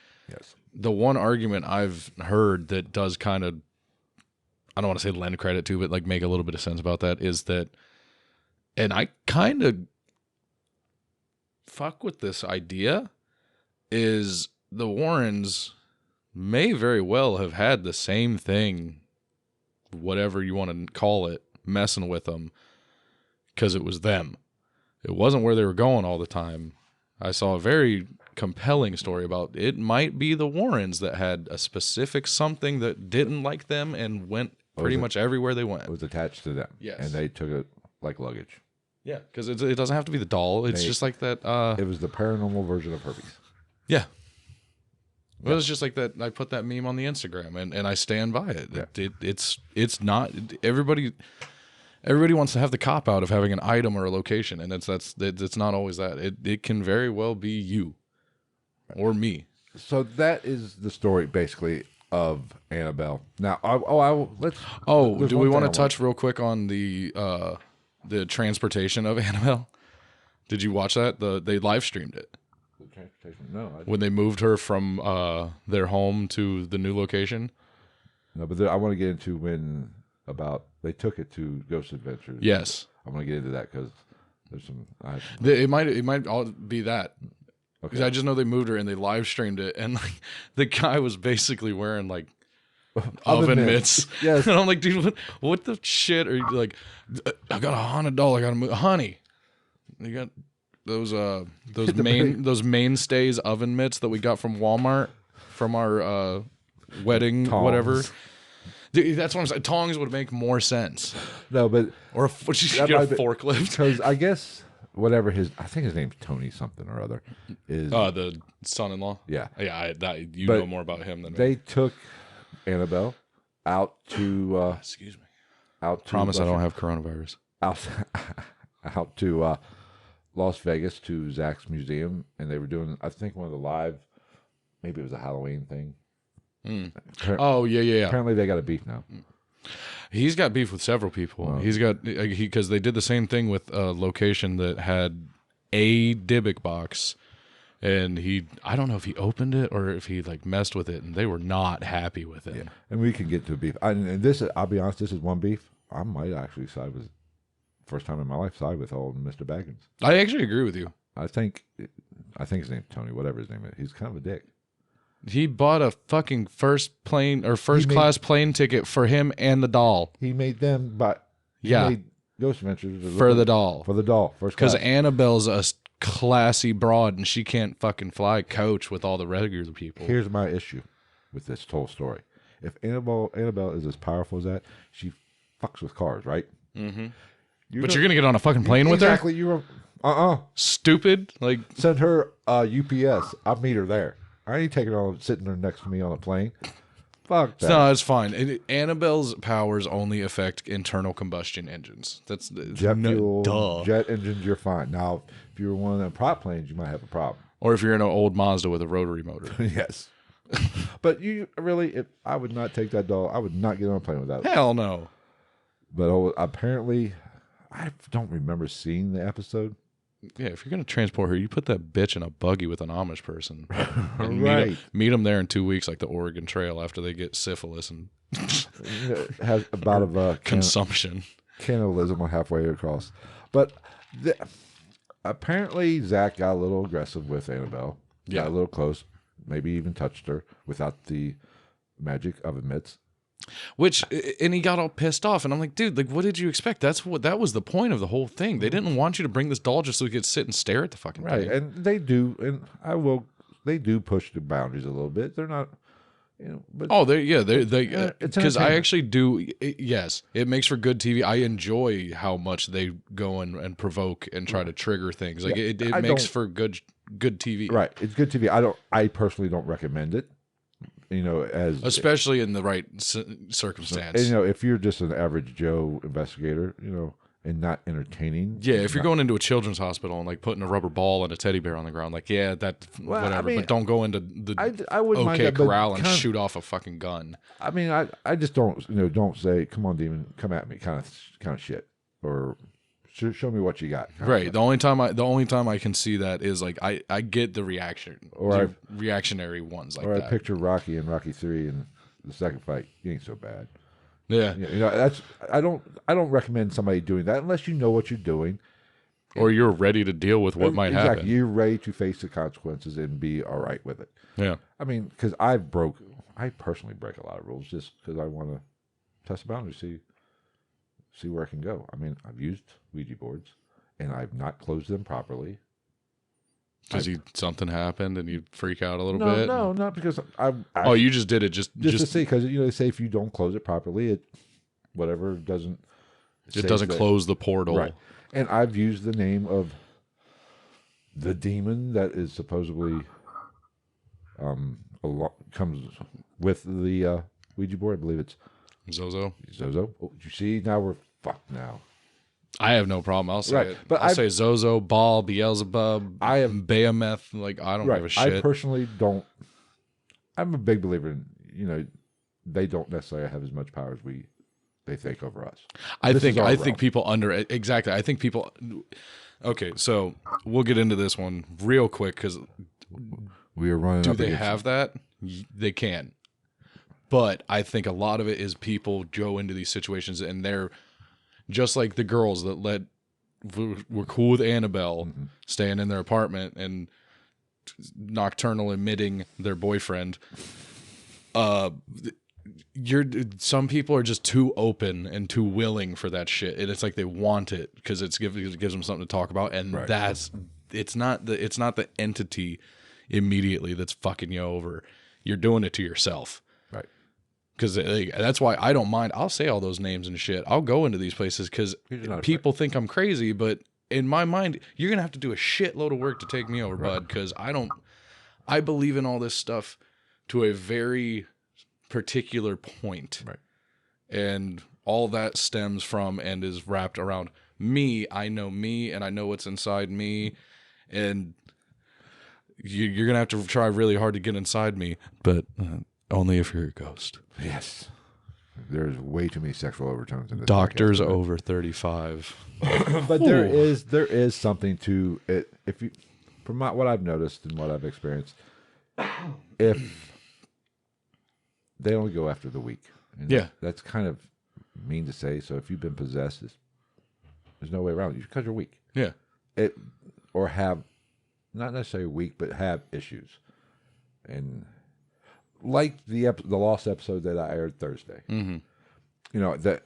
the one argument I've heard that does kind of, I don't want to say lend credit to, but like make a little bit of sense about that is that, and I kind of fuck with this idea, is the Warrens may very well have had the same thing, whatever you want to call it, messing with them because it was them. It wasn't where they were going all the time. I saw a very compelling story about it might be the Warrens that had a specific something that didn't like them and went pretty much everywhere they went. It was attached to them. Yes. And they took it like luggage. Yeah, because it doesn't have to be the doll. It's just like that. It was the paranormal version of herpes. Yeah. Well, it was just like that. I put that meme on the Instagram, and I stand by it. Yeah. It's not everybody. Everybody wants to have the cop out of having an item or a location, and it's not always that. It can very well be you or me. So that is the story basically of Annabelle. Now, let's. Oh, do we want to touch real quick on the transportation of Annabelle? Did you watch that? They live streamed it. The transportation? No. When they moved her from their home to the new location. No, but I want to get into when they took it to Ghost Adventures. Yes, I want to get into that because there's some. It might all be that. Because I just know they moved her and they live streamed it, and like the guy was basically wearing like oven mitts. Yes, and I'm like, dude, what the shit are you like? I got a haunted doll. I got to move, honey. You got those mainstays oven mitts that we got from Walmart from our wedding, tongs. Whatever. Dude, that's what I'm saying. Tongs would make more sense. No, but she should get a forklift because I guess. Whatever I think his name's Tony something or other. Is the son-in-law? Yeah, yeah. You know more about him than me. They took Annabelle out to excuse me. out to Promise I don't have coronavirus. out out to Las Vegas to Zach's museum, and they were doing, I think, one of the live. Maybe it was a Halloween thing. Oh yeah. Apparently, they got a beef now. He's got beef with several people. He's got because they did the same thing with a location that had a Dybbuk box, and I don't know if he opened it or if he like messed with it, and they were not happy with it. Yeah. And we can get to beef. And this, I'll be honest, this is one beef I might actually side with. First time in my life, side with old Mr. Baggins. I actually agree with you. I think his name's Tony, whatever his name is. He's kind of a dick. He bought a fucking first class plane ticket for him and the doll. He made them, but he made Ghost Adventures for the doll. For the doll, first class. Because Annabelle's a classy broad, and she can't fucking fly coach with all the regular people. Here's my issue with this whole story. If Annabelle is as powerful as that, she fucks with cars, right? Mm-hmm. You're going to get on a fucking plane with her? Exactly. You're stupid. Like, send her UPS. I'll meet her there. I ain't taking her on sitting there next to me on a plane. Fuck that. No, it's fine. Annabelle's powers only affect internal combustion engines. That's jet fuel, jet engines. You're fine. Now, if you were one of them prop planes, you might have a problem. Or if you're in an old Mazda with a rotary motor. Yes. But you really, I would not take that doll. I would not get on a plane with that. Hell no. But apparently, I don't remember seeing the episode. Yeah, if you're going to transport her, you put that bitch in a buggy with an Amish person. Right. Meet them there in 2 weeks, like the Oregon Trail, after they get syphilis and has a bout of consumption. Cannibalism halfway across. But apparently, Zach got a little aggressive with Annabelle. Yeah. Got a little close. Maybe even touched her without the magic of admits. And he got all pissed off, and I'm like, dude, like, what did you expect? That was the point of the whole thing. They didn't want you to bring this doll just so we could sit and stare at the fucking thing. Right, and they do, and they do push the boundaries a little bit. They're not, but because I actually do. Yes, it makes for good TV. I enjoy how much they go and provoke and try to trigger things. Like it makes for good TV. Right, it's good TV. I personally don't recommend it. Especially in the right circumstance. And, if you're just an average Joe investigator, and not entertaining. Yeah, if you're going into a children's hospital and like putting a rubber ball and a teddy bear on the ground, like whatever. I mean, but don't go into the I wouldn't mind that, corral and shoot off a fucking gun. I mean, I just don't don't say, "Come on, demon, come at me," kind of shit, or show me what you got. Right. The only time I can see that is like I get the reaction or reactionary ones like that. Or I picture Rocky in Rocky 3 and the second fight. He ain't so bad. Yeah. That's I don't recommend somebody doing that unless you know what you're doing, or you're ready to deal with what might happen. You're ready to face the consequences and be all right with it. Yeah. I mean, because I personally break a lot of rules just because I want to test the boundaries, see where I can go. I mean, I've used Ouija boards, and I've not closed them properly. Does something happened and you freak out a little bit? No, not because you just did it just to see, because they say if you don't close it properly, it doesn't close the portal. Right. And I've used the name of the demon that is supposedly comes with the Ouija board. I believe it's Zozo. Oh, you see, now we're fucked now. I have no problem. I'll say it. But I'll say Zozo, Baal, Beelzebub, Behemoth. Like, I don't give a shit. I personally don't. I'm a big believer in, they don't necessarily have as much power as they think over us. I think people exactly. I think people. Okay, so we'll get into this one real quick because we are running. Do they have that? They can. But I think a lot of it is people go into these situations and they're just like the girls that were cool with Annabelle, staying in their apartment and nocturnal emitting their boyfriend. Some people are just too open and too willing for that shit, and it's like they want it because it gives them something to talk about, and it's not the entity immediately that's fucking you over. You're doing it to yourself. Because that's why I don't mind. I'll say all those names and shit. I'll go into these places because people think I'm crazy. But in my mind, you're going to have to do a shitload of work to take me over, bud. Because I believe in all this stuff to a very particular point. Right. And all that stems from and is wrapped around me. I know me, and I know what's inside me. And you're going to have to try really hard to get inside me, but only if you're a ghost. Yes. There's way too many sexual overtones in this Doctors podcast, over 35. But there is something to it. If you, from what I've noticed and what I've experienced, if they only go after the weak. And Yeah. That's kind of mean to say. So if you've been possessed, there's no way around it because you're weak. Yeah. Or have, not necessarily weak, but have issues. And like the Lost episode that I aired Thursday, that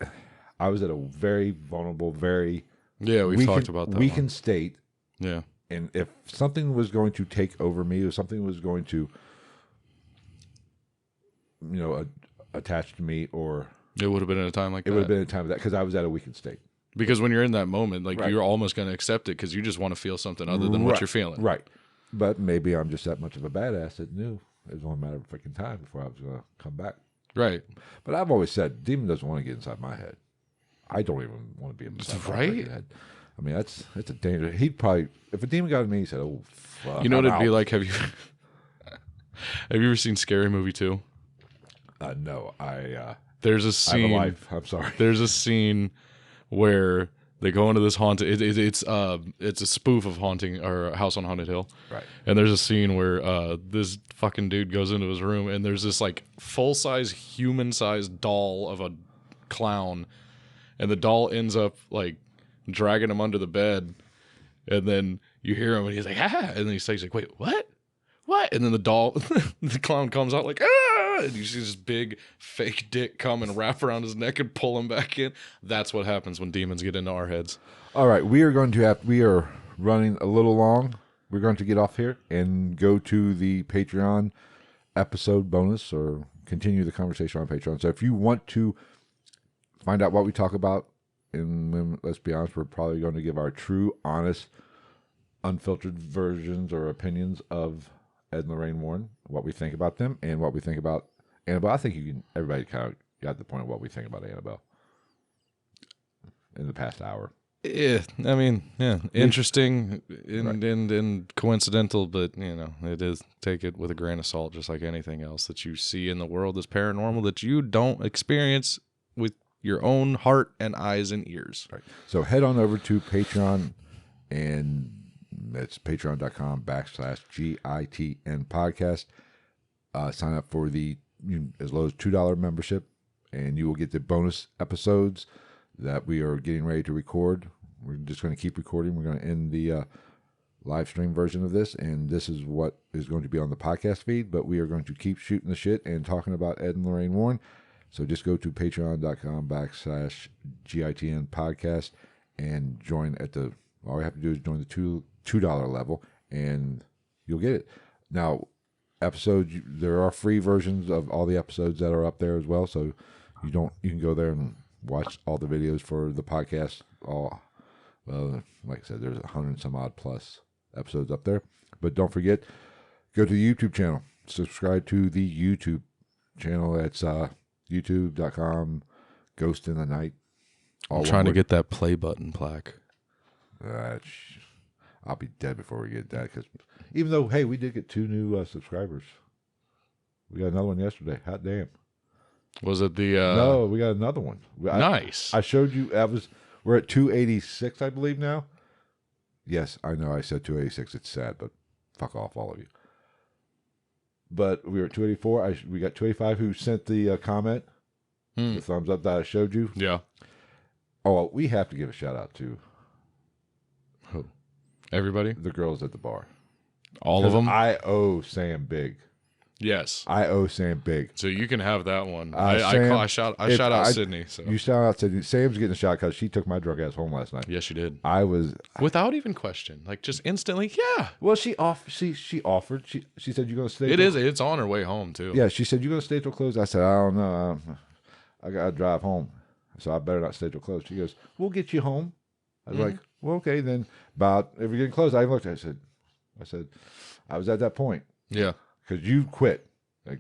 I was at a very vulnerable, very we've talked about that weakened state. Yeah. And if something was going to take over me, or something was going to, attach to me, or it would have been at a time like that. It would have been a time of that because I was at a weakened state. Because when you're in that moment, like you're almost going to accept it because you just want to feel something other than what you're feeling. Right. But maybe I'm just that much of a badass that knew it was only a matter of freaking time before I was going to come back. Right. But I've always said, demon doesn't want to get inside my head. I don't even want to be inside my head. I mean, that's a danger. He'd probably, if a demon got to me, he said, "Oh, fuck." You know what it'd be like? Have you ever seen Scary Movie 2? No. There's a scene. I have a life. I'm sorry. There's a scene where they go into this haunted. It's a spoof of Haunting or House on Haunted Hill. Right. And there's a scene where this fucking dude goes into his room and there's this like full size human sized doll of a clown, and the doll ends up like dragging him under the bed, and then you hear him and he's like, ah, and then he's like, wait, what? And then the clown comes out like, ah, and you see this big fake dick come and wrap around his neck and pull him back in. That's what happens when demons get into our heads. All right, we are running a little long. We're going to get off here and go to the Patreon episode bonus, or continue the conversation on Patreon. So if you want to find out what we talk about, and let's be honest, we're probably going to give our true, honest, unfiltered versions or opinions of Ed and Lorraine Warren, what we think about them, and what we think about Annabelle. I think everybody kind of got the point of what we think about Annabelle in the past hour. Yeah, I mean, yeah, interesting and coincidental, but it is, take it with a grain of salt, just like anything else that you see in the world is paranormal that you don't experience with your own heart and eyes and ears. Right. So head on over to Patreon, and it's patreon.com/GITN podcast. Sign up for the as low as $2 membership, and you will get the bonus episodes that we are getting ready to record. We're just going to keep recording. We're going to end the live stream version of this, and this is what is going to be on the podcast feed, but we are going to keep shooting the shit and talking about Ed and Lorraine Warren. So just go to patreon.com/GITN podcast and join all you have to do is join the $2 level, and you'll get it. Now, episodes, there are free versions of all the episodes that are up there as well, so you can go there and watch all the videos for the podcast. Like I said, there's 100 and some odd plus episodes up there. But don't forget, go to the YouTube channel. Subscribe to the YouTube channel. That's youtube.com Ghost in the Night. I'm trying to get that play button plaque. I'll be dead before we get that, because even though, hey, we did get 2 new subscribers. We got another one yesterday. Hot damn. Was it the... No, we got another one. Nice. I showed you, we're at 286, I believe, now. Yes, I know I said 286. It's sad, but fuck off, all of you. But we were at 284. We got 285 who sent the comment, the thumbs up that I showed you. Yeah. Oh, well, we have to give a shout out to who? Everybody? The girls at the bar. All of them? I owe Sam big. Yes. I owe Sam big. So you can have that one. Sam, I shout out Sydney. So. You shout out Sydney. Sam's getting a shot because she took my drunk ass home last night. Yes, she did. Without even question. Like, just instantly, yeah. Well, she offered. She said, "You're going to stay." It's on her way home, too. Yeah, she said, "You're going to stay till close?" I said, "I don't know. I got to drive home. So I better not stay till close." She goes, "We'll get you home." I was like, "Well, okay, then." About if we're getting close, I looked at it. I said, I was at that point. Yeah. Because you quit. Like,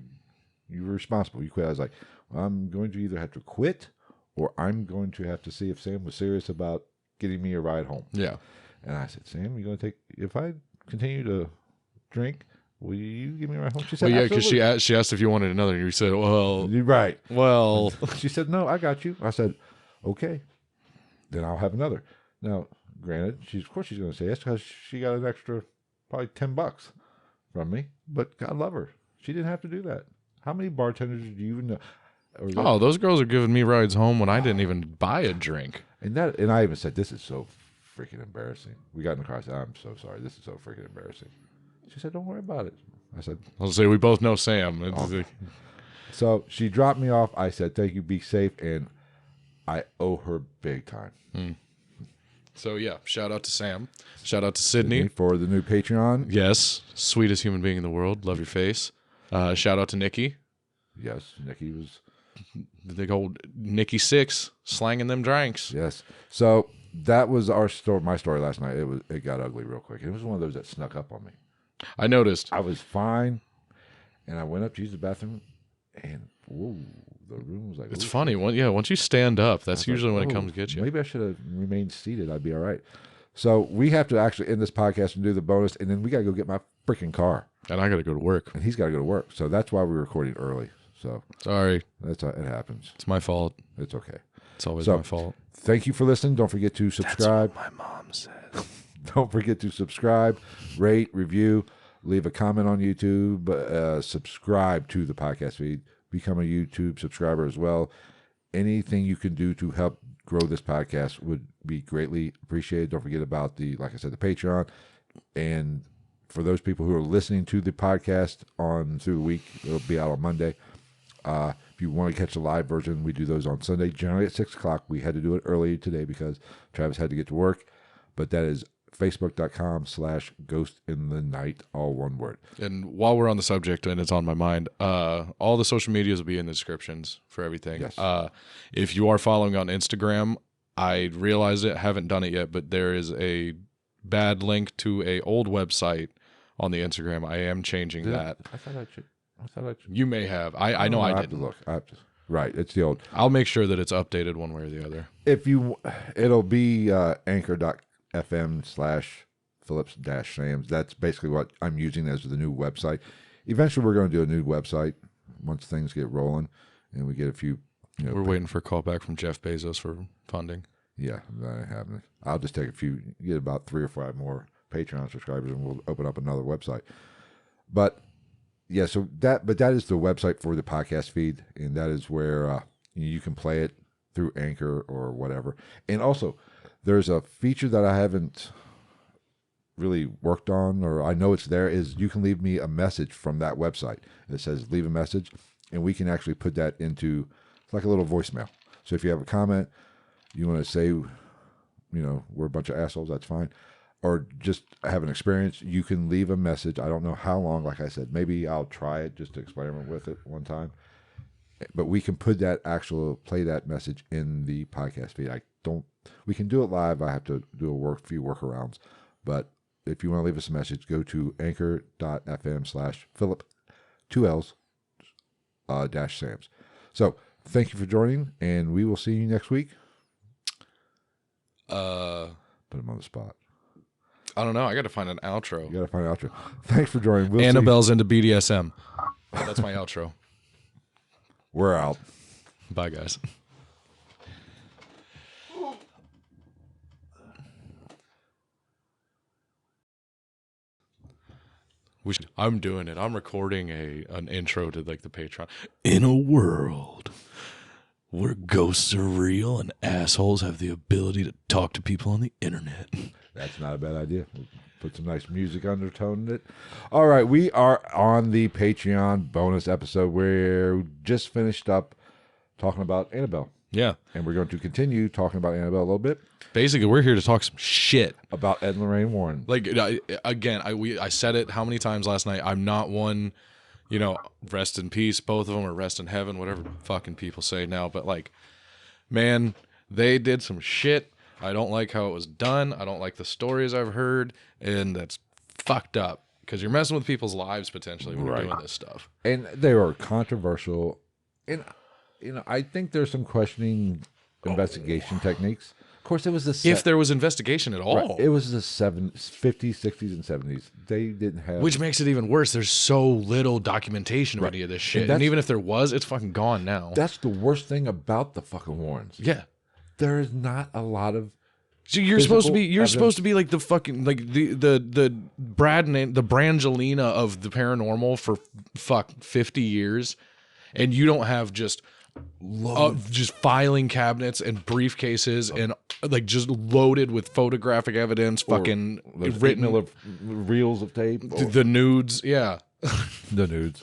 you were responsible. You quit. I was like, well, I'm going to either have to quit or I'm going to have to see if Sam was serious about getting me a ride home. Yeah. And I said, Sam, if I continue to drink, will you give me a ride home? She said, well, yeah, because absolutely. she asked if you wanted another, and you said, well, You're right. well. She said, no, I got you. I said, okay, then I'll have another. Now, granted, of course she's going to say yes because she got an extra probably $10 from me, but God love her. She didn't have to do that. How many bartenders do you even know? Oh, those girls are giving me rides home when I didn't even buy a drink. And I even said, this is so freaking embarrassing. We got in the car. I said, I'm so sorry. This is so freaking embarrassing. She said, don't worry about it. I said, I'll say we both know Sam. So she dropped me off. I said, thank you. Be safe. And I owe her big time. So, yeah, shout out to Sam. Shout out to Sydney. For the new Patreon. Yes, sweetest human being in the world. Love your face. Shout out to Nikki. Yes, Nikki was... The old Nikki Six slanging them drinks. Yes. So that was my story last night. It got ugly real quick. It was one of those that snuck up on me. I noticed. I was fine, and I went up to use the bathroom, and whoa, the room was like... It's funny. Once you stand up, that's usually when it comes to get you. Maybe I should have remained seated. I'd be all right. So we have to actually end this podcast and do the bonus, and then we got to go get my freaking car. And I got to go to work. And he's got to go to work. So that's why we're recording early. So sorry. It happens. It's my fault. It's okay. It's always my fault. Thank you for listening. Don't forget to subscribe. That's what my mom said. Don't forget to subscribe, rate, review, leave a comment on YouTube, subscribe to the podcast feed, become a YouTube subscriber as well. Anything you can do to help grow this podcast would be greatly appreciated. Don't forget about like I said, the Patreon. And for those people who are listening to the podcast through the week, it'll be out on Monday. If you want to catch the live version, we do those on Sunday, generally at 6 o'clock. We had to do it early today because Travis had to get to work. But that is facebook.com/ghostinthenight, all one word. And while we're on the subject, and it's on my mind, all the social medias will be in the descriptions for everything. Yes. If you are following on Instagram, I realized it, haven't done it yet, but there is a bad link to a old website on the Instagram. I am changing that. I thought I should. You may have. I know I didn't. Have to look. Right. It's the old. I'll make sure that it's updated one way or the other. It'll be anchor.fm/Phillips-Sams. That's basically what I'm using as the new website. Eventually, we're going to do a new website once things get rolling and we get a few. We're waiting for a call back from Jeff Bezos for funding. Yeah, that ain't happening. I'll just take get about 3 or 5 more Patreon subscribers, and we'll open up another website. But yeah, that is the website for the podcast feed, and that is where you can play it through Anchor or whatever. And also, there's a feature that I haven't really worked on, or I know it's there, is you can leave me a message from that website. It says leave a message, and we can actually put that into, it's like a little voicemail. So if you have a comment, you want to say, we're a bunch of assholes, that's fine. Or just have an experience, you can leave a message. I don't know how long, like I said, maybe I'll try it just to experiment with it one time. But we can play that message in the podcast feed. We can do it live. I have to do a few workarounds. But if you want to leave us a message, go to anchor.fm/Philip, 2 L's, -Sams. So thank you for joining, and we will see you next week. Put him on the spot. I don't know. I got to find an outro. You got to find an outro. Thanks for joining. Annabelle's into BDSM. That's my outro. We're out. Bye, guys. I'm doing it. I'm recording an intro to the Patreon. In a world where ghosts are real and assholes have the ability to talk to people on the internet. That's not a bad idea. We'll put some nice music undertone in it. All right, we are on the Patreon bonus episode. We just finished up talking about Annabelle. Yeah. And we're going to continue talking about Annabelle a little bit. Basically, we're here to talk some shit. About Ed and Lorraine Warren. I said it how many times last night. I'm not one, rest in peace, both of them, or rest in heaven, whatever fucking people say now. But, man, they did some shit. I don't like how it was done. I don't like the stories I've heard. And that's fucked up. Because you're messing with people's lives, potentially, when you're doing this stuff. And they were controversial. And, I think there's some questioning investigation techniques. Of course, it was the if there was investigation at all. Right. It was the 50s, 60s, and 70s. They didn't have... Which makes it even worse. There's so little documentation of any of this shit. And even if there was, it's fucking gone now. That's the worst thing about the fucking Warrens. Yeah. There is not a lot of... So you're supposed to be like the fucking like the Brangelina of the paranormal for 50 years, and you don't have just filing cabinets and briefcases and like just loaded with photographic evidence, fucking written reels of tape, the nudes, yeah, the nudes.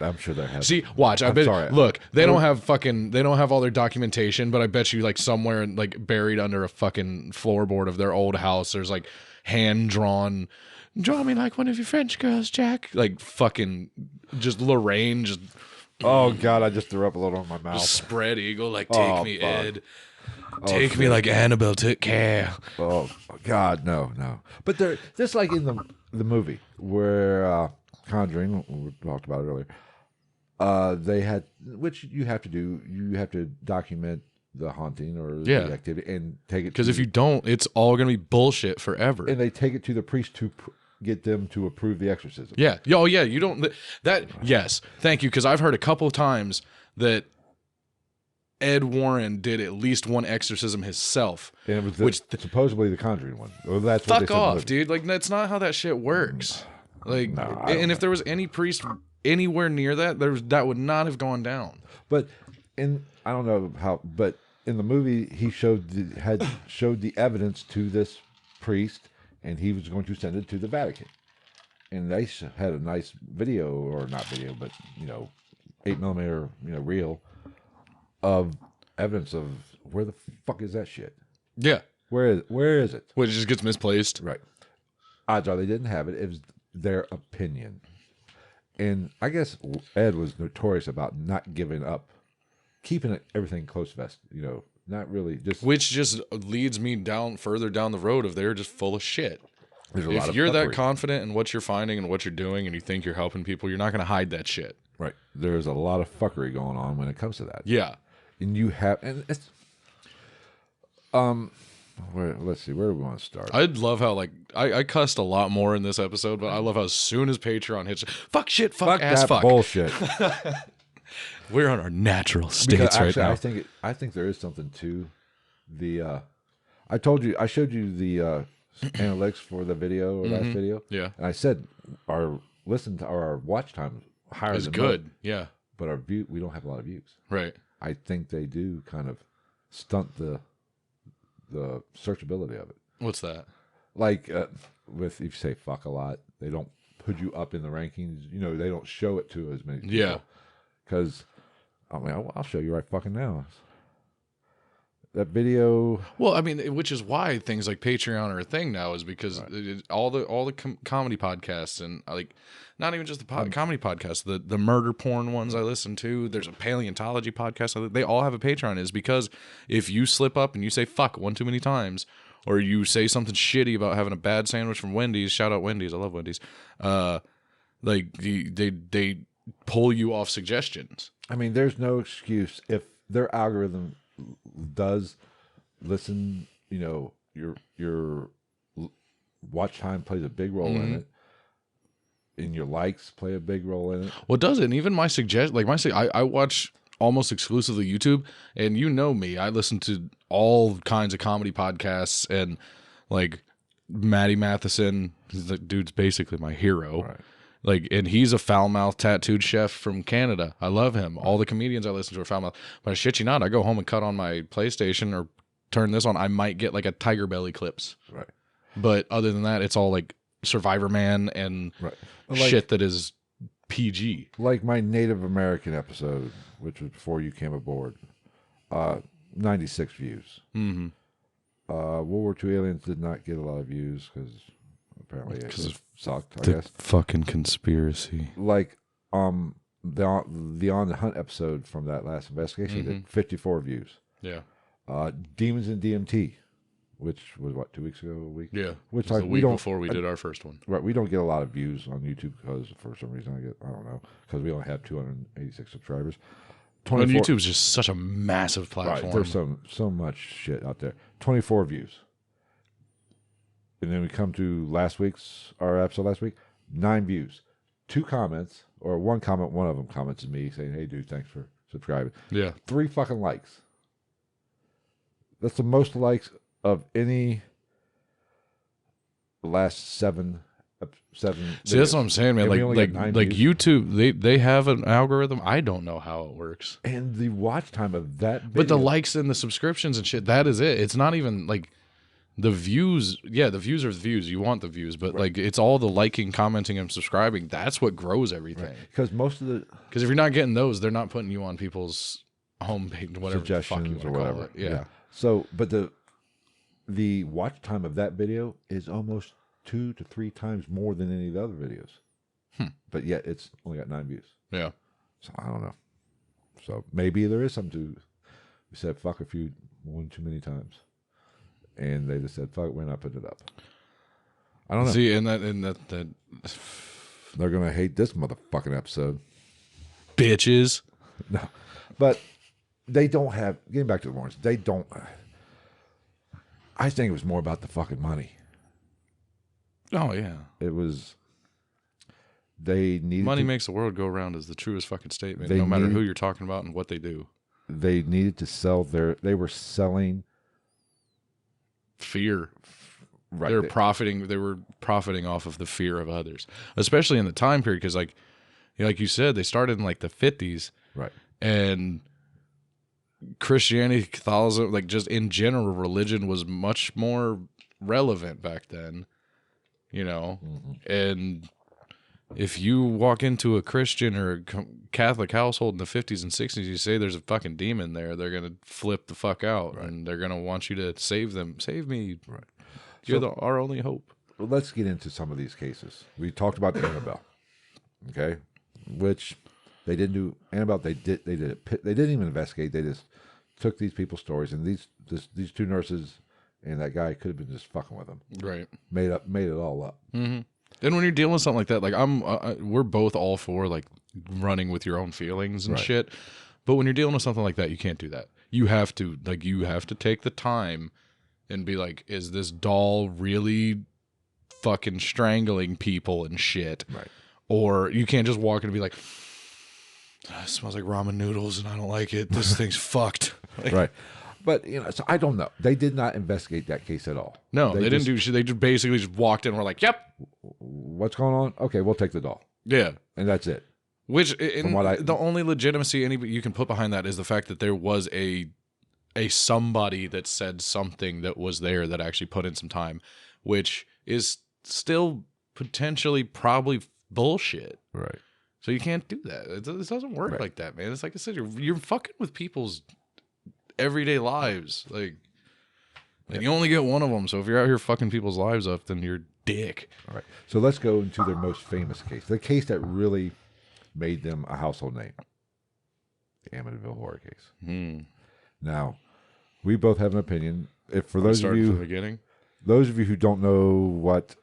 I'm sure they have. See, watch. I bet. Look, they don't have all their documentation, but I bet you like somewhere like buried under a fucking floorboard of their old house, there's like hand drawn. Draw me like one of your French girls, Jack. Like fucking just Lorraine. Just oh god, I just threw up a little in my mouth. Spread eagle, like take me, fuck. Ed. Take me like Annabelle took care. Oh god, no. But they're just like in the movie where Conjuring, we talked about it earlier. They had, which you have to do. You have to document the haunting or the activity and take it. Because if you don't, it's all going to be bullshit forever. And they take it to the priest to get them to approve the exorcism. Yeah. Oh, yeah. You don't. Yes. Thank you. Because I've heard a couple of times that Ed Warren did at least one exorcism himself. And it was supposedly the Conjuring one. Well, that's what fuck off, dude. Like, that's not how that shit works. Like, and if there was any priest anywhere near that, that would not have gone down. But I don't know how, but in the movie he showed the evidence to this priest, and he was going to send it to the Vatican, and they had a nice video, or not video, but 8mm reel of evidence of where the fuck is that shit? Yeah, where is it? Well, it just gets misplaced, right? Odds are they didn't have it. It was their opinion. And I guess Ed was notorious about not giving up, keeping everything close vest, not really just... Which just leads me further down the road of they're just full of shit. If you're that confident in what you're finding and what you're doing and you think you're helping people, you're not going to hide that shit. Right. There's a lot of fuckery going on when it comes to that. Yeah. And and it's... let's see, where do we want to start? I'd love how I cussed a lot more in this episode, but I love how as soon as Patreon hits, fuck shit, fuck ass, fuck bullshit. We're on our natural states right now. I think there is something to the. I showed you the analytics for the video or last video. Yeah, and I said our watch time higher is than good. most, yeah, but we don't have a lot of views. Right. I think they do kind of stunt the searchability of it. What's that? Like if you say fuck a lot, they don't put you up in the rankings. They don't show it to as many people. Yeah. Because, I'll show you right fucking now. That video... Well, I mean, which is why things like Patreon are a thing now, is because all the comedy podcasts and like, not even just the comedy podcasts, the murder porn ones I listen to, there's a paleontology podcast, they all have a Patreon, is because if you slip up and you say fuck one too many times, or you say something shitty about having a bad sandwich from Wendy's, shout out Wendy's, I love Wendy's, like they pull you off suggestions. I mean, there's no excuse if their algorithm does listen, your watch time plays a big role in it, and your likes play a big role in it. Well, it does it. And even my I watch almost exclusively YouTube, and me, I listen to all kinds of comedy podcasts, and like Matty Matheson, the dude's basically my hero. Right. Like, and he's a foul-mouthed tattooed chef from Canada. I love him. All the comedians I listen to are foul-mouthed. But I shit you not, I go home and cut on my PlayStation or turn this on. I might get like a Tiger Belly clips. Right. But other than that, it's all like Survivor Man and shit that is PG. Like my Native American episode, which was before you came aboard, 96 views. Mm-hmm. World War II Aliens did not get a lot of views because apparently it sucked, I guess. Fucking conspiracy. Like the On the Hunt episode from that last investigation did 54 views. Yeah. Demons in DMT, which was what, 2 weeks ago, a week? Yeah. Which a week before we did our first one. Right. We don't get a lot of views on YouTube because for some reason I don't know, because we only have 286 subscribers. 24. Well, YouTube's just such a massive platform. Right, there's so much shit out there. 24 views. And then we come to our episode last week, 9 views. 2 comments, or 1 comment, one of them comments to me saying, hey, dude, thanks for subscribing. Yeah. 3 fucking likes. That's the most likes of any last 7. See, that's what I'm saying, man. Like YouTube, they have an algorithm. I don't know how it works. And the watch time of that video. But the likes and the subscriptions and shit, that is it. It's not even like the views. Yeah, the views are the views. You want the views, but like it's all the liking, commenting, and subscribing. That's what grows everything. Because if you're not getting those, they're not putting you on people's homepage, whatever suggestions or whatever. Call it. Yeah. So, but the watch time of that video is almost 2 to 3 times more than any of the other videos. But yet it's only got 9 views. Yeah. So I don't know. So maybe there is something to. We said fuck a few one too many times, and they just said fuck. We're not putting it up. I don't know. See, and that they're gonna hate this motherfucking episode. Bitches. No, but they don't have. Getting back to the Lawrence, they don't. I think it was more about the fucking money. Oh yeah, it was. They needed money makes the world go round is the truest fucking statement. No matter who you're talking about and what they do, they needed to sell They were selling fear. Right. They were profiting off of the fear of others, especially in the time period. Because like you said, they started in like the 50s, right? And Christianity, Catholicism, like just in general, religion was much more relevant back then. And if you walk into a Christian or a Catholic household in the 50s and 60s, you say there's a fucking demon there, they're going to flip the fuck out, and they're going to want you to save them. Save me. Right. You're our only hope. Well, let's get into some of these cases. We talked about Annabelle, okay? Which they didn't do. Annabelle, they did it. They didn't even investigate. They just took these people's stories, and these 2 nurses and that guy could have been just fucking with them. Right. Made it all up. Mm-hmm. And when you're dealing with something like that, like we're both all for like running with your own feelings and shit. But when you're dealing with something like that, you can't do that. You have to take the time and be like, is this doll really fucking strangling people and shit? Right. Or you can't just walk in and be like, it smells like ramen noodles and I don't like it. This thing's fucked. Like, right. But, so I don't know. They did not investigate that case at all. No, they didn't do shit. They just basically just walked in and were like, yep. What's going on? Okay, we'll take the doll. Yeah. And that's it. Which, the only legitimacy anybody you can put behind that is the fact that there was a somebody that said something that was there that actually put in some time, which is still potentially probably bullshit. Right. So you can't do that. It doesn't work like that, man. It's like I said, you're fucking with people's everyday lives, like, and you only get one of them. So if you're out here fucking people's lives up, then you're a dick. All right. So let's go into their most famous case, the case that really made them a household name, the Amityville horror case. Now, we both have an opinion. If for those of you from the beginning, those of you who don't know what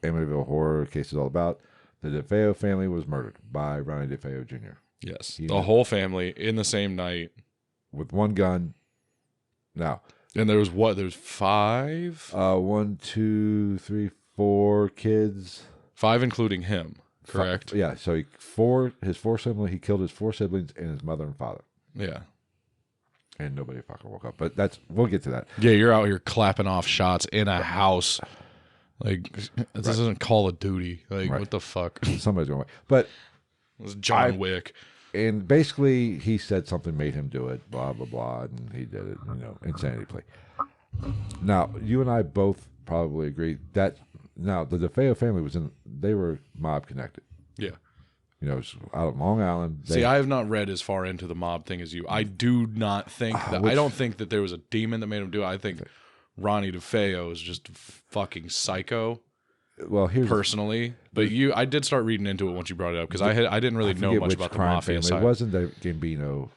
Amityville horror case is all about, the DeFeo family was murdered by Ronnie DeFeo Jr. Yes, the whole family in the same night. With one gun. Now. And there was what? There's 5? 1, 2, 3, 4 kids. 5 including him, correct? Yeah, so he killed his 4 siblings and his mother and father. Yeah. And nobody fucking woke up. But we'll get to that. Yeah, you're out here clapping off shots in a house. Like, this isn't Call of Duty. Like, what the fuck? Somebody's going away. But it's John Wick. And basically, he said something made him do it, blah, blah, blah, and he did it, insanity plea. Now, you and I both probably agree that, now, the DeFeo family they were mob connected. Yeah. It's out of Long Island. See, I have not read as far into the mob thing as you. I do not think that, I don't think that there was a demon that made him do it. I think Ronnie DeFeo is just fucking psycho. Well, personally, but I did start reading into it once you brought it up because I didn't really know much about the mafia side. It wasn't the Gambino.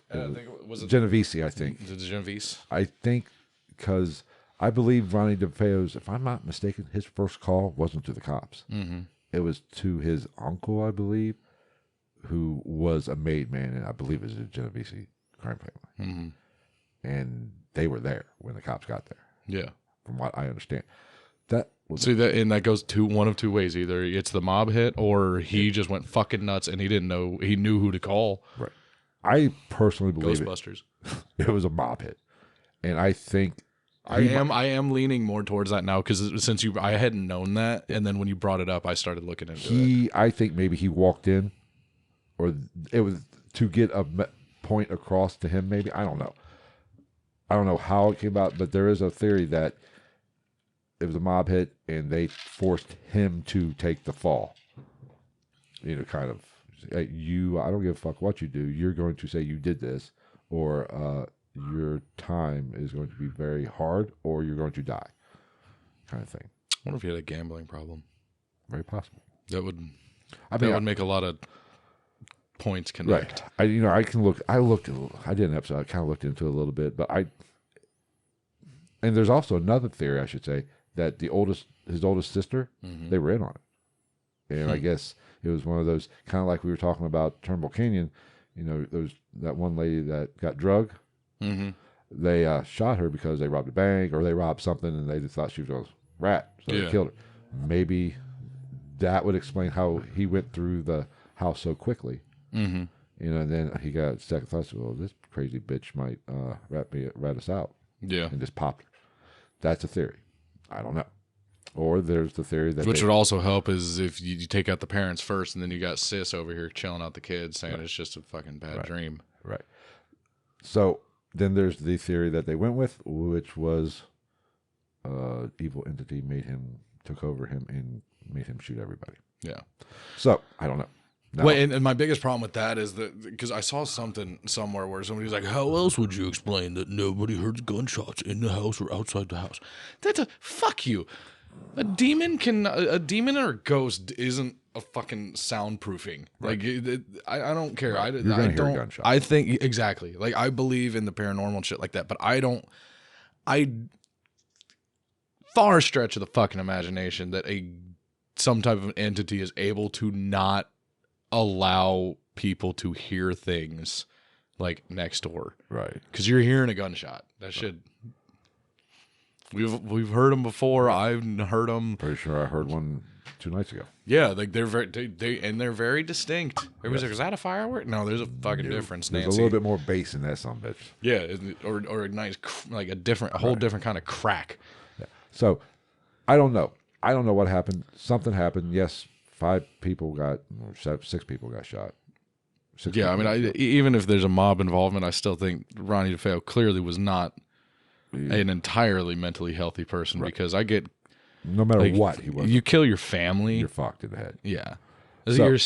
Was it Genovese? I think. The Genovese. I think because I believe Ronnie DeFeo's, if I'm not mistaken, his first call wasn't to the cops. Mm-hmm. It was to his uncle, I believe, who was a made man, and I believe is a Genovese crime family. Mm-hmm. And they were there when the cops got there. Yeah. From what I understand. That was that goes one of two ways. Either it's the mob hit or he just went fucking nuts and he knew who to call. Right. I personally believe Ghostbusters. It was a mob hit. And I think I am leaning more towards that now because since I hadn't known that, and then when you brought it up, I started looking into it. I think maybe he walked in, or it was to get a point across to him. Maybe I don't know. I don't know how it came about, but there is a theory that it was a mob hit and they forced him to take the fall. You know, kind of, hey, I don't give a fuck what you do. You're going to say you did this, or your time is going to be very hard, or you're going to die, kind of thing. I wonder if he had a gambling problem. Very possible. That would make a lot of points connect. Right. I can look. I did an episode. I kind of looked into it a little bit, but and there's also another theory, I should say, that his oldest sister, they were in on it, and I guess it was one of those kind of like we were talking about Turnbull Canyon. You know, that one lady that got drugged. Mm-hmm. They shot her because they robbed a bank or they robbed something, and they just thought she was a rat, so they killed her. Maybe that would explain how he went through the house so quickly. Mm-hmm. You know, and then he got second thoughts. Well, this crazy bitch might rat us out. Yeah, and just popped her. That's a theory. I don't know. Or there's the theory that which would also help is if you take out the parents first, and then you got sis over here chilling out the kids, saying it's just a fucking bad dream. Right. So then there's the theory that they went with, which was evil entity took over him and made him shoot everybody. Yeah. So I don't know. No. Well, and my biggest problem with that is that because I saw something somewhere where somebody was like, "How else would you explain that nobody heard gunshots in the house or outside the house?" That's fuck you. A demon or a ghost isn't a fucking soundproofing. Right. Like I don't care. Right. I You're gonna hear a gunshot. I think exactly. Like I believe in the paranormal and shit like that, but I far stretch of the fucking imagination that some type of entity is able to not allow people to hear things like next door, right? Because you're hearing a gunshot. That shit. We've heard them before. I've heard them. Pretty sure I heard one 2 nights ago. Yeah, like they're very distinct. Everybody's like, "Is that a firework?" No, there's a fucking difference. There's Nancy. a little bit more bass in that son of a bitch. Yeah, or a nice like a whole different kind of crack. Yeah. So I don't know. I don't know what happened. Something happened. Yes. 6 people got shot. Yeah, I mean, even if there's a mob involvement, I still think Ronnie DeFeo clearly was not an entirely mentally healthy person because I get no matter what he was. You kill your family, you're fucked in the head. Yeah, so,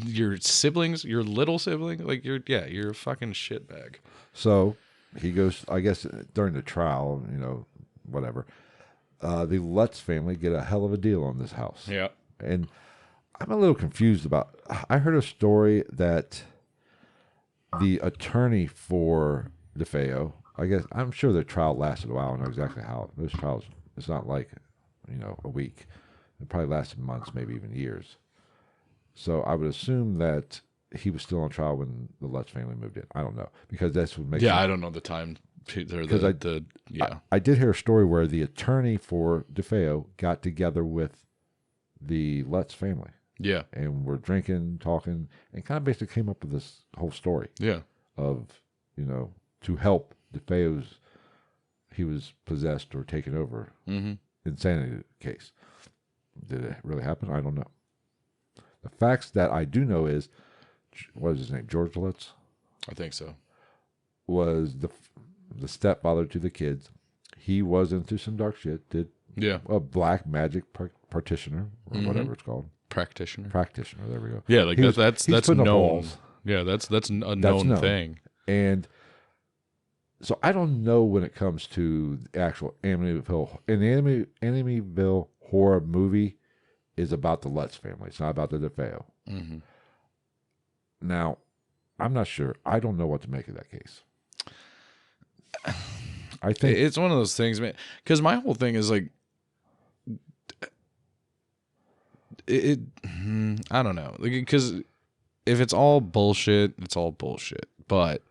your siblings, your little sibling, like you're a fucking shitbag. So he goes. I guess during the trial, whatever. The Lutz family get a hell of a deal on this house. Yeah, and I'm a little confused about. I heard a story that the attorney for DeFeo, I guess I'm sure their trial lasted a while. I don't know exactly how those trials. It's not like a week. It probably lasted months, maybe even years. So I would assume that he was still on trial when the Lutz family moved in. I don't know because that's what makes. Yeah, I don't know the time. Because I did hear a story where the attorney for DeFeo got together with the Lutz family. Yeah. And we're drinking, talking, and kind of basically came up with this whole story. Yeah. Of, to help DeFeo's, he was possessed or taken over insanity case. Did it really happen? I don't know. The facts that I do know is, what is his name? George Lutz? I think so. Was the stepfather to the kids. He was into some dark shit. Did a black magic practitioner or whatever it's called. Practitioner. There we go. Yeah, like that's known. Yeah, that's a known thing. And so I don't know when it comes to the actual Amityville. And the Amityville horror movie is about the Lutz family. It's not about the DeFeo. Mm-hmm. Now, I'm not sure. I don't know what to make of that case. I think it's one of those things, man. Because my whole thing is like, I don't know, because if it's all bullshit, it's all bullshit. But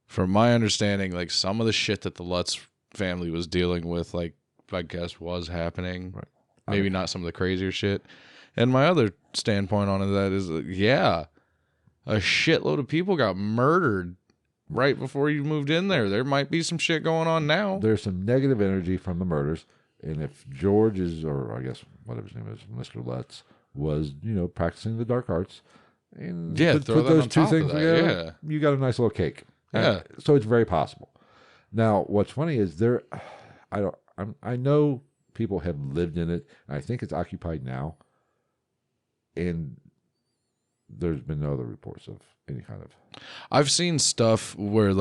from my understanding, like some of the shit that the Lutz family was dealing with, like I guess was happening. Right. Maybe not some of the crazier shit. And my other standpoint on that is, yeah, a shitload of people got murdered right before you moved in there. There might be some shit going on now. There's some negative energy from the murders. And if George is, or I guess whatever his name is, Mr. Lutz, was, practicing the dark arts, and put those two things together, you got a nice little cake. Yeah. So it's very possible. Now, what's funny is I know people have lived in it, and I think it's occupied now. And there's been no other reports of any kind of. I've seen stuff where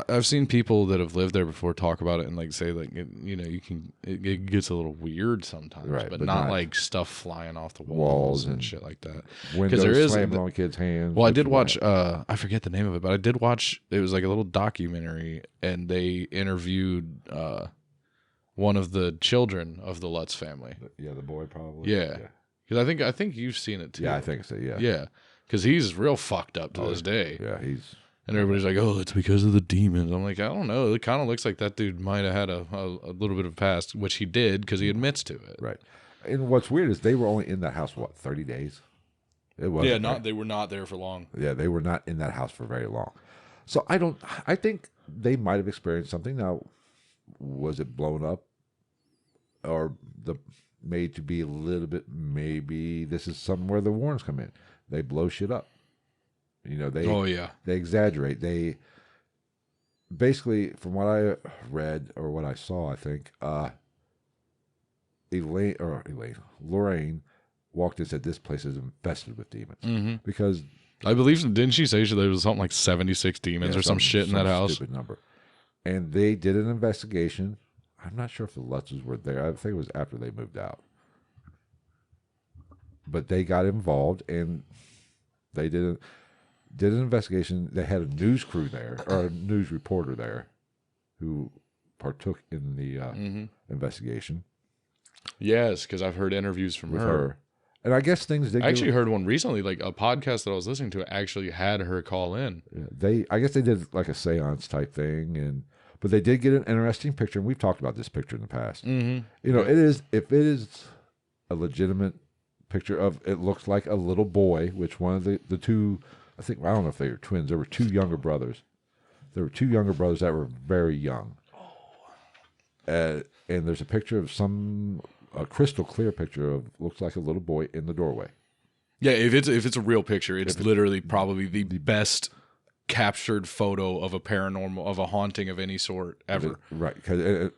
I've seen people that have lived there before talk about it and like say like it gets a little weird sometimes, right, but not like stuff flying off the walls and shit like that. Windows there is slamming on kids' hands. Well, I did watch. I forget the name of it, but I did watch. It was like a little documentary, and they interviewed one of the children of the Lutz family. Yeah, the boy probably. Yeah. Because I think you've seen it too. Yeah, I think so. Yeah. Yeah. Because he's real fucked up to this day. Yeah, and everybody's like, "Oh, it's because of the demons." I'm like, I don't know. It kind of looks like that dude might have had a little bit of past, which he did because he admits to it. Right. And what's weird is they were only in that house 30 days. It was. Yeah, they were not there for long. Yeah, they were not in that house for very long. So I think they might have experienced something. Now, was it blown up, or made to be a little bit? Maybe this is somewhere the Warrens come in. They blow shit up. They exaggerate. They basically, from what I read or what I saw, I think Lorraine walked in and said this place is infested with demons because I believe, didn't she say there was something like 76 demons or some shit in that house? Stupid number. And they did an investigation. I'm not sure if the Lutzes were there. I think it was after they moved out. But they got involved and they did an investigation. They had a news crew there, or a news reporter there, who partook in the investigation. Yes, because I've heard interviews from her. And I guess things did. I actually heard one recently, like a podcast that I was listening to actually had her call in. I guess they did like a seance type thing, but they did get an interesting picture, and we've talked about this picture in the past. Mm-hmm. If it is a legitimate picture of, it looks like a little boy, which one of the two, I don't know if they were twins. There were two younger brothers. There were two younger brothers that were very young. And there's a picture of a crystal clear picture of, looks like a little boy in the doorway. Yeah, if it's a real picture, it's literally probably the best captured photo of a haunting of any sort ever. Right, because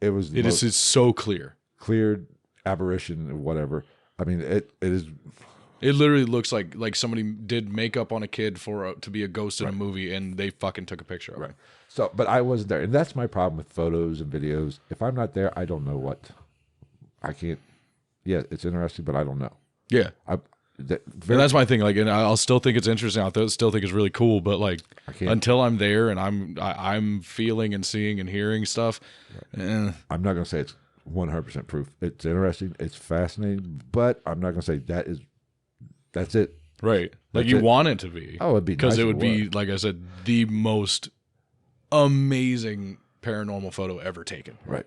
it is so clear. Cleared apparition or whatever. I mean, it is. It literally looks like somebody did makeup on a kid to be a ghost in a movie, and they fucking took a picture of it. So, but I wasn't there, and that's my problem with photos and videos. If I'm not there, I don't know what. I can't. Yeah, it's interesting, but I don't know. Yeah, and that's my thing. Like, and I'll still think it's interesting. I'll still think it's really cool, but like until I'm there and I'm feeling and seeing and hearing stuff, I'm not going to say it's 100% proof. It's interesting. It's fascinating, but I'm not going to say that's it. Right. Like you want it to be. Oh, it'd be because nice it would be, like I said, the most amazing paranormal photo ever taken. Right.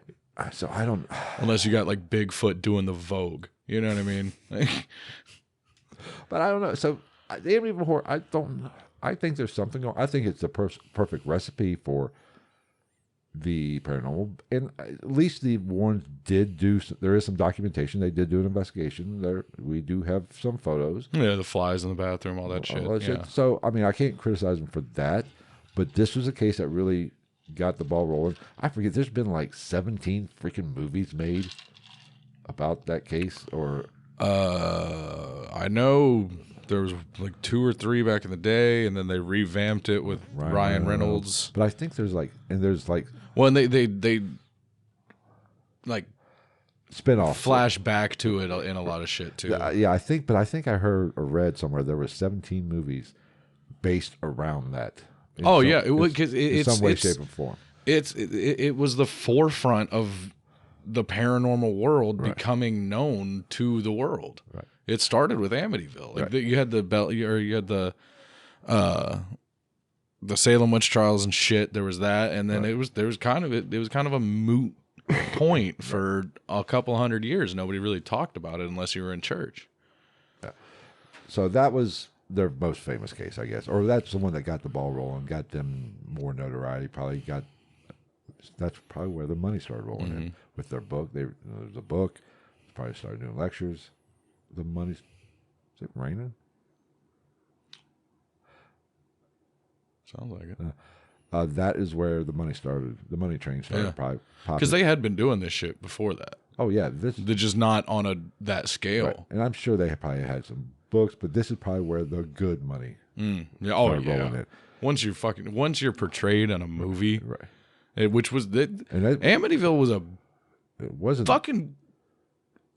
So I don't. Unless you got like Bigfoot doing the Vogue. You know what I mean? But I don't know. So the Amityville Horror, I don't. I think there's something going. I think it's the perfect recipe for the paranormal, and at least the Warrens did do. There is some documentation. They did do an investigation. We do have some photos. Yeah, the flies in the bathroom, all that shit. So I mean, I can't criticize them for that, but this was a case that really got the ball rolling. I forget. There's been like 17 freaking movies made about that case, or I know there was like 2 or 3 back in the day, and then they revamped it with Ryan Reynolds. But I think there's like. Well, and they like spin-off flash back to it in a lot of shit too. Yeah, I think I heard or read somewhere there were 17 movies based around that. In some way, shape, or form. It was the forefront of the paranormal world becoming known to the world. Right. It started with Amityville. Like Right. you had the Salem witch trials and shit. There was that, and then it was kind of a moot point for a couple hundred years. Nobody really talked about it unless you were in church. Yeah. So that was their most famous case, I guess, or that's the one that got the ball rolling, got them more notoriety. That's probably where the money started rolling in with their book. There's a book. Probably started doing lectures. The money's, is it raining? Sounds like it. That is where the money started. The money train started probably popping. Because they had been doing this shit before that. Oh yeah, They're just not on that scale. Right. And I'm sure they probably had some books, but this is probably where the good money. Yeah. Oh yeah. It. Once you're portrayed in a movie, right? Which was Amityville was it wasn't fucking.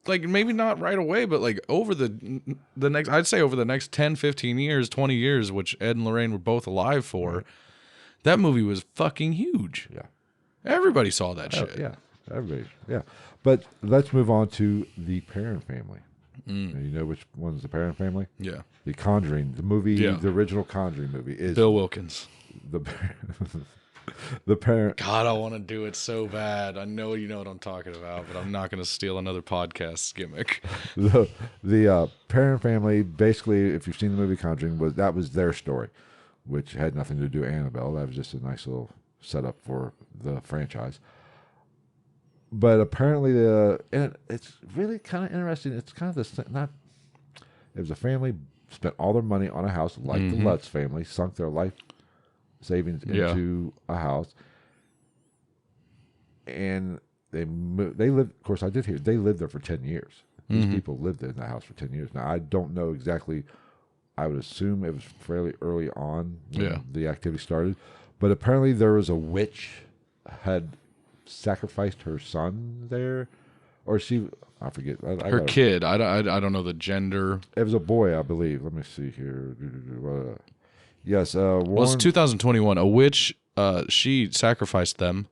Like, maybe not right away, but like over the next, I'd say over the next 10, 15 years, 20 years, which Ed and Lorraine were both alive for, that movie was fucking huge. Yeah. Everybody saw that shit. Yeah. Everybody. Yeah. But let's move on to the Parent Family. You know which one's the Parent Family? Yeah. The Conjuring, the movie, the original Conjuring movie is Bill Wilkins. The parent. God, I want to do it so bad. I know you know what I'm talking about, but I'm not going to steal another podcast gimmick. The Parent Family, basically, if you've seen the movie Conjuring, that was their story, which had nothing to do with Annabelle. That was just a nice little setup for the franchise. But apparently, and it's really kind of interesting. It's kind of it was a family spent all their money on a house, like the Lutz family, sunk their life savings into a house, and they lived. Of course, I did hear they lived there for 10 years. These people lived in that house for 10 years. Now I don't know exactly. I would assume it was fairly early on when the activity started, but apparently there was a witch had sacrificed her son there, or I forget. Her kid. I don't know the gender. It was a boy, I believe. Let me see here. Yes, well, it's 2021. A witch, she sacrificed them.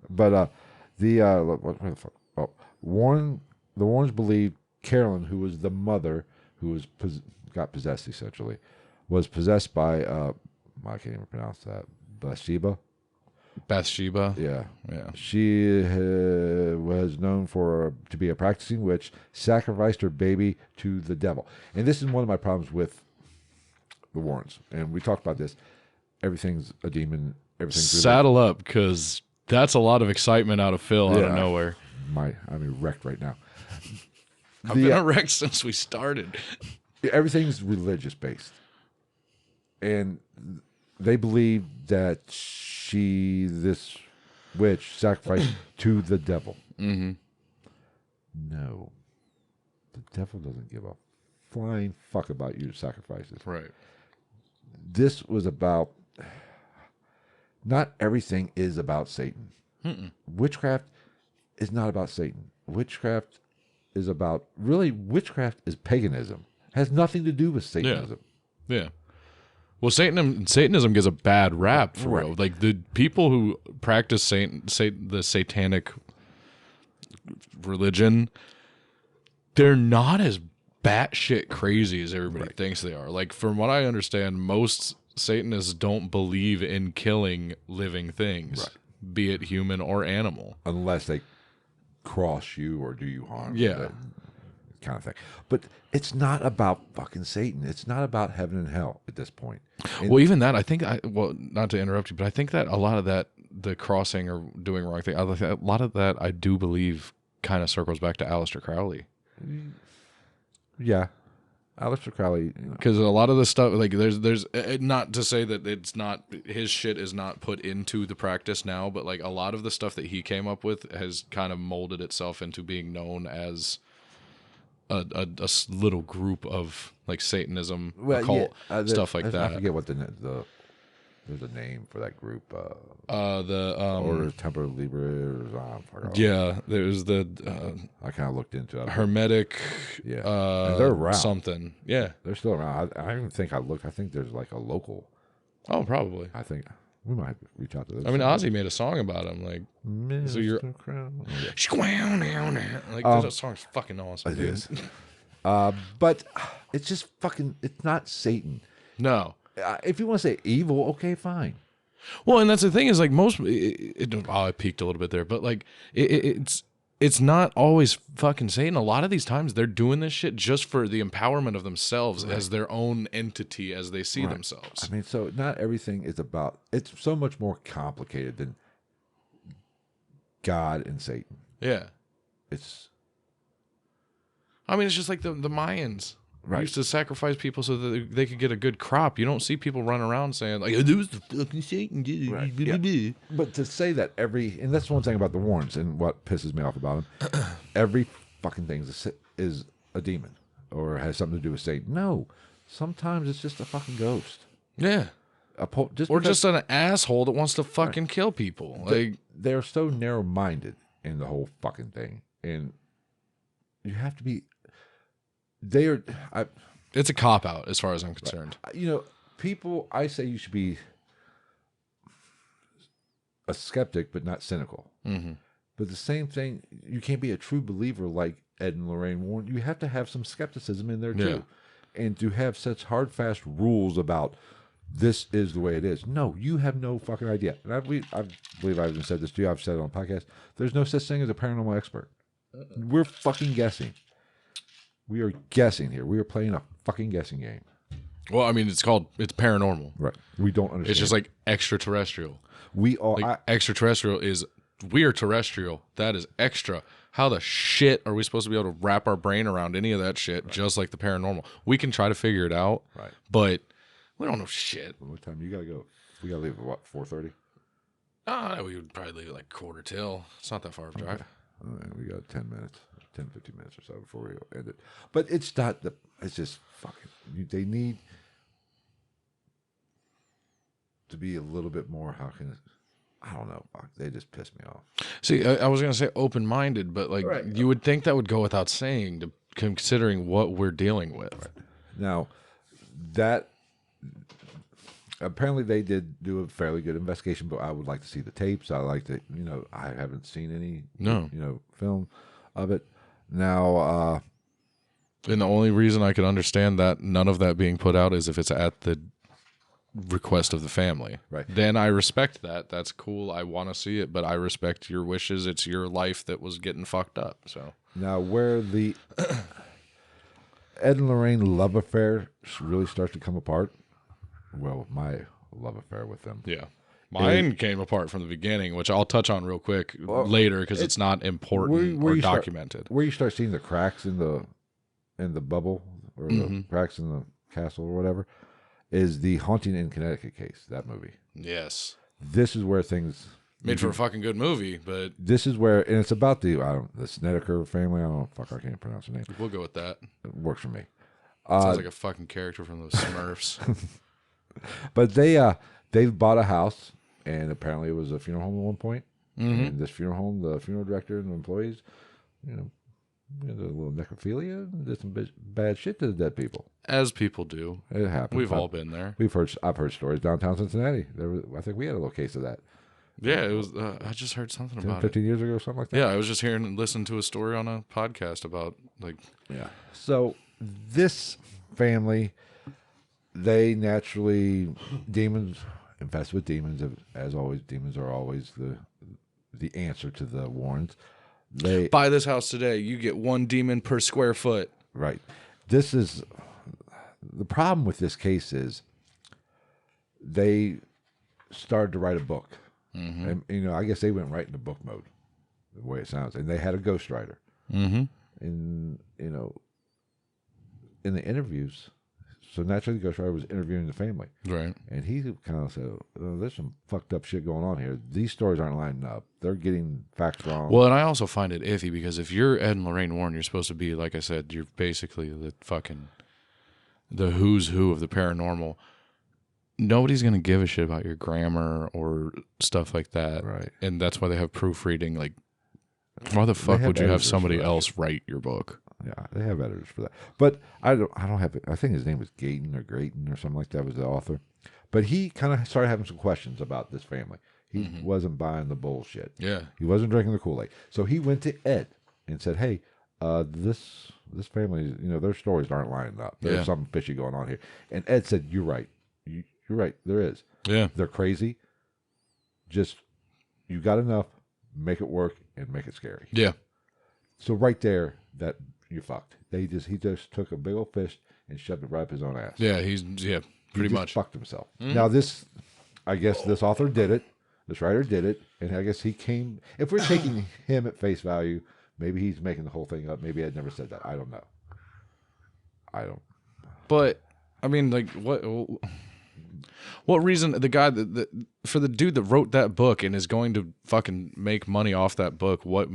But what the fuck? Oh, the Warrens believed Carolyn, who was the mother, who was got possessed essentially, was possessed by I can't even pronounce that. Bathsheba. Yeah. She was known to be a practicing witch, sacrificed her baby to the devil. And this is one of my problems with the Warrens. And we talked about this. Everything's a demon. Everything's saddle up, because that's a lot of excitement out of Phil out of nowhere. I'm erect right now. I've been erect since we started. Everything's religious based. And they believe that this witch sacrificed to the devil. No. The devil doesn't give a flying fuck about your sacrifices. Right. This was about... Not everything is about Satan. Witchcraft is not about Satan. Witchcraft is is paganism. Has nothing to do with Satanism. Yeah. Well, Satanism gets a bad rap for real. Like the people who practice the satanic religion, they're not as batshit crazy as everybody thinks they are. Like from what I understand, most Satanists don't believe in killing living things, be it human or animal, unless they cross you or do you harm. Yeah. Kind of thing. But it's not about fucking Satan. It's not about heaven and hell at this point. Well, even that, I think, not to interrupt you, but I think that a lot of that, the crossing or doing wrong thing, a lot of that I do believe kind of circles back to Aleister Crowley. Yeah. Aleister Crowley. Because a lot of the stuff, like there's not to say that it's not, his shit is not put into the practice now, but like a lot of the stuff that he came up with has kind of molded itself into being known as a little group of like Satanism, occult, stuff like that. I forget what there's a name for that group. Order Templar Liberators. There's I kind of looked into it. Hermetic. Yeah, and they're around. Something. Yeah, they're still around. I don't even think I looked. I think there's like a local. Oh, probably. I think we might reach out to this. I mean, Ozzy made a song about him. Like, Mr. so you're Crown. like that song's fucking awesome. It is. But it's just fucking. It's not Satan. No. If you want to say evil, okay, fine. Well, and that's the thing is like I peaked a little bit there, but like it's not always fucking Satan. A lot of these times they're doing this shit just for the empowerment of themselves as their own entity as they see themselves. I mean, so not everything is about. It's so much more complicated than God and Satan. Yeah. I mean, it's just like the Mayans. Used to sacrifice people so that they could get a good crop. You don't see people run around saying like, "It was the fucking Satan." Right. Yeah. But to say that and that's one thing about the Warrens and what pisses me off about them. Every fucking thing is a demon or has something to do with Satan. No, sometimes it's just a fucking ghost. Yeah. Just an asshole that wants to fucking kill people. Like they're so narrow-minded in the whole fucking thing, and you have to be. It's a cop-out as far as I'm concerned. People, I say you should be a skeptic, but not cynical. Mm-hmm. But the same thing, you can't be a true believer like Ed and Lorraine Warren. You have to have some skepticism in there, too. And to have such hard, fast rules about this is the way it is. No, you have no fucking idea. And I believe I've even said this to you. I've said it on the podcast. There's no such thing as a paranormal expert. We're fucking guessing. We are guessing here. We are playing a fucking guessing game. Well, I mean, it's paranormal. Right. We don't understand. It's just like extraterrestrial. We are. Extraterrestrial is, we are terrestrial. That is extra. How the shit are we supposed to be able to wrap our brain around any of that shit, just like the paranormal? We can try to figure it out, but we don't know shit. What time you got to go? We got to leave at what, 4:30? We would probably leave like 4:45. It's not that far of a drive. All right, we got 10 minutes. 10, 15 minutes or so before we end it. But it's not it's just fucking, they need to be a little bit more, I don't know, fuck, they just piss me off. See, I was going to say open-minded, but like you would think that would go without saying, considering what we're dealing with. Right. Now, that, apparently they did do a fairly good investigation, but I would like to see the tapes. I like to, I haven't seen any, film of it. Now, and the only reason I could understand that none of that being put out is if it's at the request of the family. Right. Then I respect that. That's cool. I want to see it, but I respect your wishes. It's your life that was getting fucked up. So now, where the Ed and Lorraine love affair really starts to come apart. Well, my love affair with them. Yeah. Mine came apart from the beginning, which I'll touch on real quick later because it's not important or documented. Where you start seeing the cracks in the bubble or the cracks in the castle or whatever is the Haunting in Connecticut case, that movie. Yes. This is where things... Made for a fucking good movie, but... This is where... And it's about the Snedeker family. I can't pronounce the name. We'll go with that. It works for me. Sounds like a fucking character from those Smurfs. But they bought a house, and apparently it was a funeral home at one point. Mm-hmm. And this funeral home, the funeral director and the employees, did a little necrophilia, did some bad shit to the dead people. As people do. It happens. We've all been there. I've heard stories downtown Cincinnati. I think we had a little case of that. Yeah, it was. I just heard something 10, about 15 years ago or something like that. Yeah, I was just listening to a story on a podcast about Yeah. So this family, they naturally demons infested with demons. As always, demons are always the answer to the Warrens. They buy this house today. You get 1 demon per square foot. Right. This is the problem with this case is they started to write a book. Mm-hmm. And I guess they went right into book mode, the way it sounds. And they had a ghostwriter. Mm-hmm. And in the interviews, so naturally the ghostwriter was interviewing the family. Right. And he kind of said, there's some fucked up shit going on here. These stories aren't lining up. They're getting facts wrong. Well, and I also find it iffy because if you're Ed and Lorraine Warren, you're supposed to be, like I said, you're basically the who's who of the paranormal. Nobody's going to give a shit about your grammar or stuff like that. Right. And that's why they have proofreading. Like, why the fuck would you have somebody else write your book? Yeah, they have editors for that. But I don't have it. I think his name was Gayton or Grayton or something like that was the author. But he kind of started having some questions about this family. He wasn't buying the bullshit. Yeah. He wasn't drinking the Kool-Aid. So he went to Ed and said, hey, This family, their stories aren't lining up. There's something fishy going on here. And Ed said, "You're right. You're right. There is. Yeah, they're crazy. Just you got enough, make it work, and make it scary." Yeah. So right there, that you fucked. He just took a big old fish and shoved it right up his own ass. Yeah, pretty much fucked himself. Now I guess this author did it. This writer did it, and I guess he came. If we're taking him at face value, maybe he's making the whole thing up. Maybe Ed never said that. I don't know. But I mean, like, what reason the guy for the dude that wrote that book and is going to fucking make money off that book? What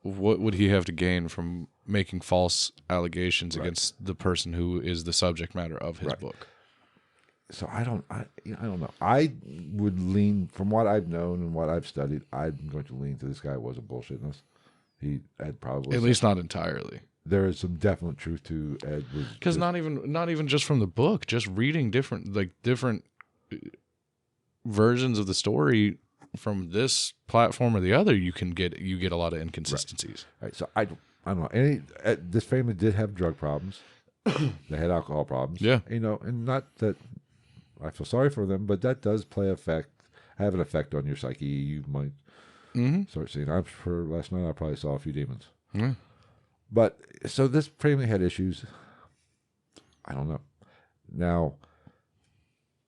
would he have to gain from making false allegations against the person who is the subject matter of his book? So I don't know. I would lean, from what I've known and what I've studied, I'm going to lean to this guy wasn't bullshitting us. He had probably, at least not entirely. There is some definite truth to Ed. Because not even just from the book, just reading different versions of the story from this platform or the other, you get a lot of inconsistencies. Right. So I don't know. This family did have drug problems. They had alcohol problems. Yeah. And not that I feel sorry for them, but that does have an effect on your psyche. You might start seeing. I'm sure last night I probably saw a few demons. Yeah. But so this family had issues. I don't know. Now,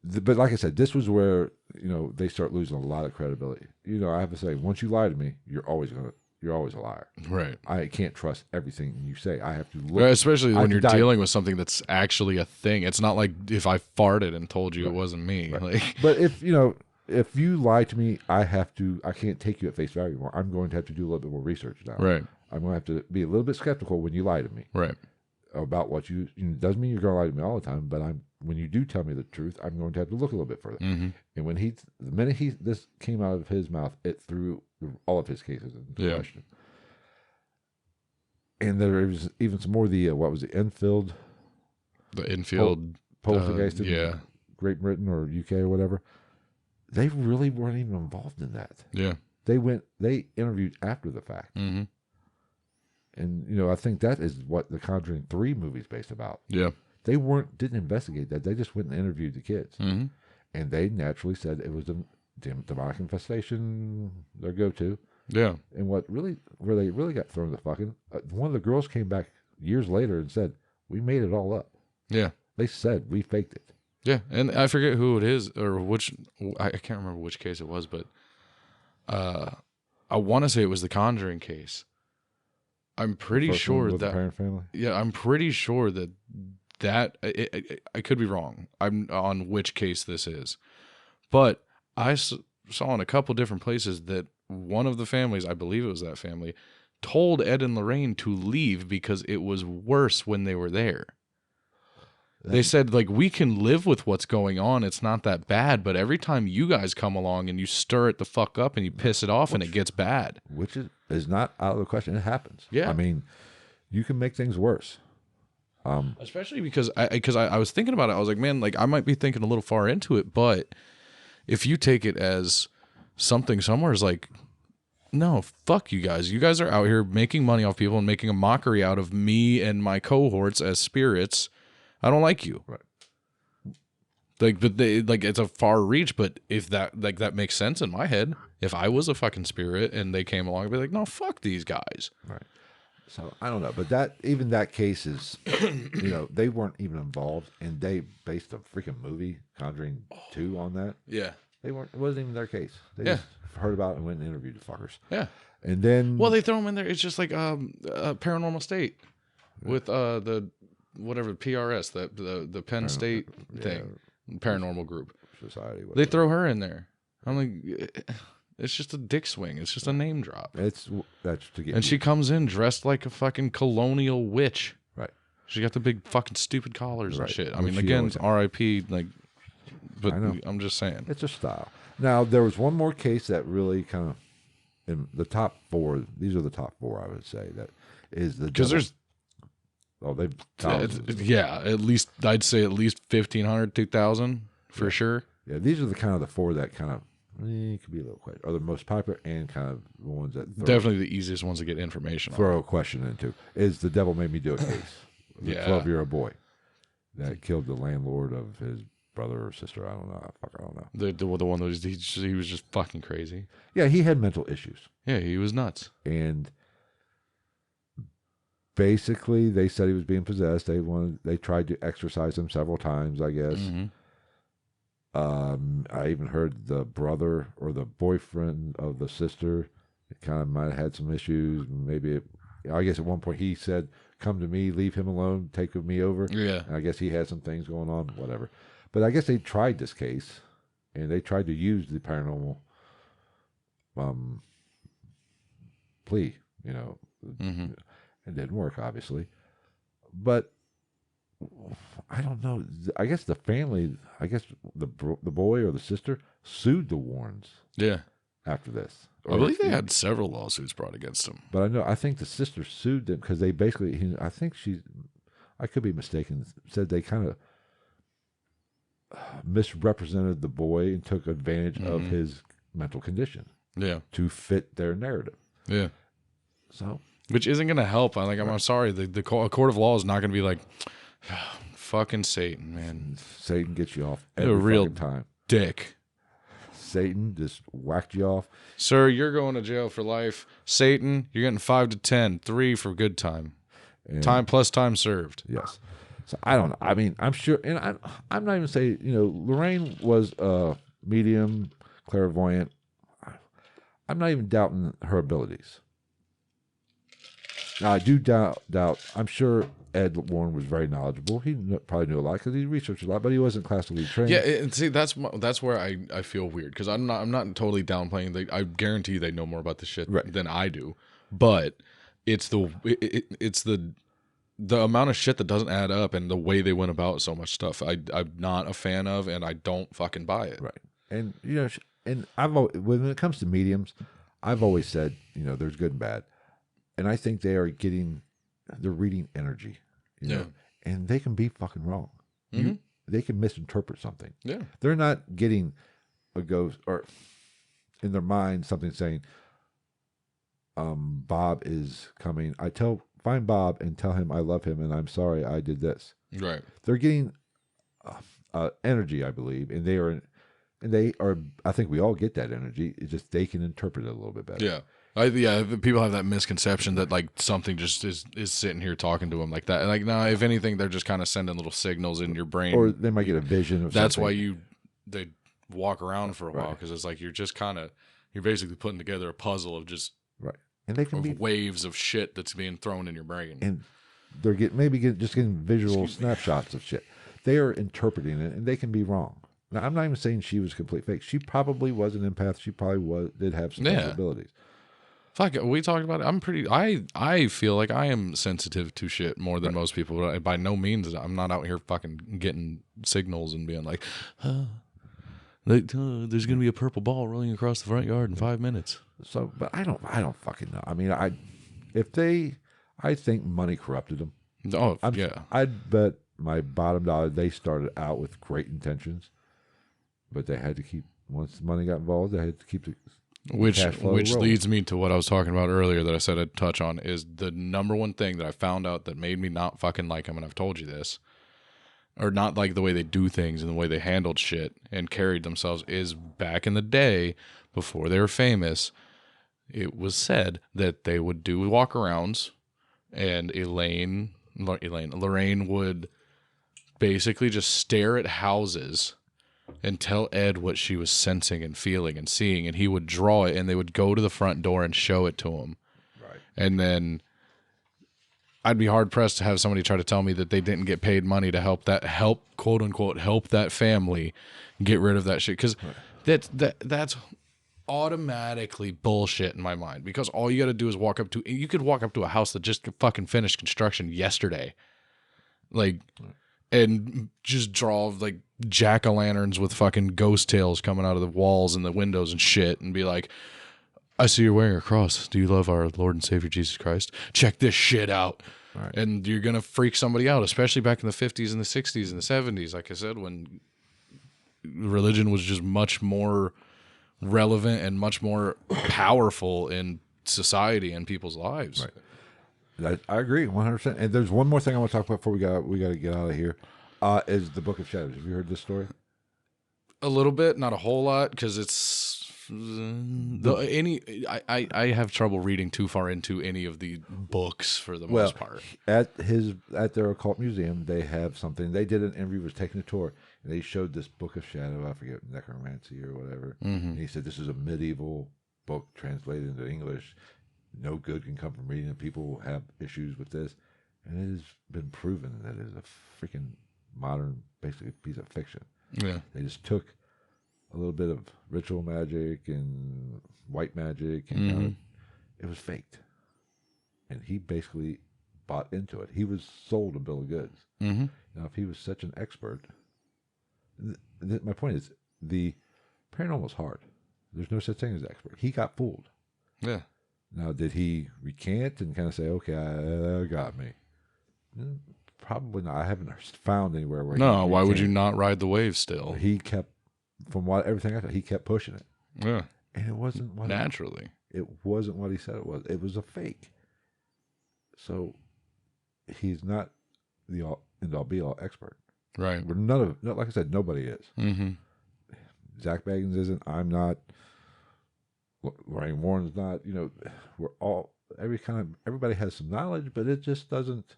but like I said, this was where they start losing a lot of credibility. I have to say, once you lie to me, you're always a liar. Right. I can't trust everything you say. I have to look. Right, especially when you're dealing with something that's actually a thing. It's not like if I farted and told you it wasn't me. Right. Like, but if you lie to me, I can't take you at face value anymore. I'm going to have to do a little bit more research now. Right. I'm going to have to be a little bit skeptical when you lie to me. Right. About what it doesn't mean you're going to lie to me all the time, but when you do tell me the truth, I'm going to have to look a little bit further. Mm-hmm. And when the minute this came out of his mouth, it threw all of his cases into question. And there was even some more of the Enfield? The Enfield poltergeist in Great Britain or UK or whatever. They really weren't even involved in that. Yeah. They interviewed after the fact. Mm-hmm. And I think that is what the Conjuring 3 movie is based about. Yeah. They didn't investigate that. They just went and interviewed the kids. Mm-hmm. And they naturally said it was the demonic infestation, their go-to. Yeah. And where they really got thrown to fucking, one of the girls came back years later and said, "We made it all up." Yeah. They said, "We faked it." Yeah. And I forget who it is or I can't remember which case it was, but I want to say it was the Conjuring case. I'm pretty sure that, the parent family? Yeah, I'm pretty sure that I could be wrong. I'm on which case this is, but I saw in a couple different places that one of the families, I believe it was that family, told Ed and Lorraine to leave because it was worse when they were there. They said, like, we can live with what's going on. It's not that bad. But every time you guys come along and you stir it the fuck up and you piss it off and it gets bad. Which is not out of the question. It happens. Yeah. I mean, you can make things worse. Especially because I was thinking about it. I was like, man, like, I might be thinking a little far into it. But if you take it as something somewhere is like, no, fuck you guys. You guys are out here making money off people and making a mockery out of me and my cohorts as spirits. I don't like you. Right. Like, but it's a far reach, but if that makes sense in my head, if I was a fucking spirit and they came along, I'd be like, no, fuck these guys. Right. So I don't know, but that case is, they weren't even involved, and they based a freaking movie, Conjuring 2, on that. Yeah. It wasn't even their case. They just heard about it and went and interviewed the fuckers. Yeah. And then, well, they throw them in there. It's just like Paranormal State with the whatever PRS, the Penn State thing, Paranormal Group Society. Whatever. They throw her in there. I'm like, it's just a dick swing. It's just a name drop. That's to get. And she comes in dressed like a fucking colonial witch. Right. She got the big fucking stupid collars and shit. I mean, Which again, R.I.P. Like, but I know. I'm just saying. It's a style. Now there was one more case that really kind of in the top 4. These are the top 4, I would say. That is the because there's. Oh, they've thousands. Yeah, at least I'd say at least 1,500, 2,000 for sure. Yeah, these are the 4 that kind of it could be a little question. Are the most popular and kind of the ones that definitely the easiest ones to get information on. Throw a question into is the devil made me do it case. The 12-year-old boy that killed the landlord of his brother or sister. I don't know. I don't know. The one that was he was just fucking crazy. Yeah, he had mental issues. Yeah, he was nuts. And basically, they said he was being possessed. They tried to exorcise him several times, I guess. Mm-hmm. I even heard the brother or the boyfriend of the sister kind of might have had some issues. Maybe I guess at one point he said, "Come to me, leave him alone, take me over." Yeah. And I guess he had some things going on, whatever. But I guess they tried this case, and they tried to use the paranormal plea. Mm-hmm. It didn't work, obviously. But I don't know. I guess the family, the boy or the sister sued the Warrens. Yeah. After this, I believe they had several lawsuits brought against him. But I think the sister sued them because they basically, I could be mistaken, said they kind of misrepresented the boy and took advantage of his mental condition. Yeah. To fit their narrative. Yeah. So. Which isn't going to help. I'm sorry. The court of law is not going to be like, fucking Satan, man. Satan gets you off every real time. Dick. Satan just whacked you off. Sir, you're going to jail for life. Satan, you're getting 5 to 10, 3 for good time. And time plus time served. Yes. So I don't know. I mean, I'm sure, and I'm not even saying, Lorraine was a medium, clairvoyant. I'm not even doubting her abilities. Now, I do doubt. I'm sure Ed Warren was very knowledgeable. He probably knew a lot because he researched a lot, but he wasn't classically trained. Yeah, and see, that's where I feel weird because I'm not totally downplaying. I guarantee they know more about this shit than I do, but it's the amount of shit that doesn't add up and the way they went about so much stuff. I'm not a fan of, and I don't fucking buy it. Right, and and when it comes to mediums, I've always said there's good and bad. And I think they're reading energy, and they can be fucking wrong. Mm-hmm. They can misinterpret something. Yeah. They're not getting a ghost or in their mind something saying, Bob is coming. Find Bob and tell him I love him and I'm sorry I did this. Right. They're getting energy, I believe, and they are, I think we all get that energy. It's just they can interpret it a little bit better. Yeah. People have that misconception that like something just is sitting here talking to them like that. Like, no, if anything, they're just kind of sending little signals in your brain, or they might get a vision of that's something. why they walk around for a while because it's like you're basically putting together a puzzle of just and they can be waves of shit that's being thrown in your brain, and they're just getting visual snapshots of shit. They are interpreting it, and they can be wrong. Now, I'm not even saying she was complete fake. She probably was an empath. She probably did have some abilities. Fuck it, we talked about it. I feel like I am sensitive to shit more than most people. But by no means, I'm not out here fucking getting signals and being like, there's gonna be a purple ball rolling across the front yard in 5 minutes. So, but I don't fucking know. I mean, I think money corrupted them. Oh, yeah. I'd bet my bottom dollar they started out with great intentions, but they had to keep, once the money got involved, they had to keep the which rolling. Leads me to what I was talking about earlier that I said I'd touch on is the number one thing that I found out that made me not fucking like them, and I've told you this, or not like the way they do things and the way they handled shit and carried themselves, is back in the day before they were famous, it was said that they would do walkarounds, and Lorraine would basically just stare at houses and tell Ed what she was sensing and feeling and seeing, and he would draw it, and they would go to the front door and show it to him. Right. And then I'd be hard pressed to have somebody try to tell me that they didn't get paid money to help quote unquote help that family get rid of that shit, because that's automatically bullshit in my mind, because all you got to do is you could walk up to a house that just fucking finished construction yesterday, like, and just draw like jack-o'-lanterns with fucking ghost tails coming out of the walls and the windows and shit, and be like, I see you're wearing a cross. Do you love our Lord and Savior Jesus Christ? Check this shit out. Right. And you're going to freak somebody out, especially back in the 50s and the 60s and the 70s. Like I said, when religion was just much more relevant and much more powerful in society and people's lives. Right. I agree 100%. And there's one more thing I want to talk about before we got to get out of here. Is the Book of Shadows. Have you heard this story? A little bit, not a whole lot, because it's I have trouble reading too far into any of the books for the most part. At their occult museum, they have something. They did an interview, was taking a tour, and they showed this Book of Shadow. I forget, necromancy or whatever. Mm-hmm. And he said this is a medieval book translated into English. No good can come from reading it. People have issues with this, and it has been proven that it is a freaking modern, basically piece of fiction. Yeah, they just took a little bit of ritual magic and white magic, and it was faked. And he basically bought into it. He was sold a bill of goods. Mm-hmm. Now, if he was such an expert, my point is the paranormal is hard. There's no such thing as expert. He got fooled. Yeah. Now, did he recant and kind of say, "Okay, that got me"? Probably not. I haven't found anywhere where. No, why would you not ride the wave still? He kept, from what everything I thought, he kept pushing it. Yeah, and it wasn't what naturally. It wasn't what he said it was. It was a fake. So, he's not the end-all be-all expert. Right. We're none of, like I said, nobody is. Mm-hmm. Zach Bagans isn't. I'm not. Lorraine Warren's not. We're all everybody has some knowledge, but it just doesn't.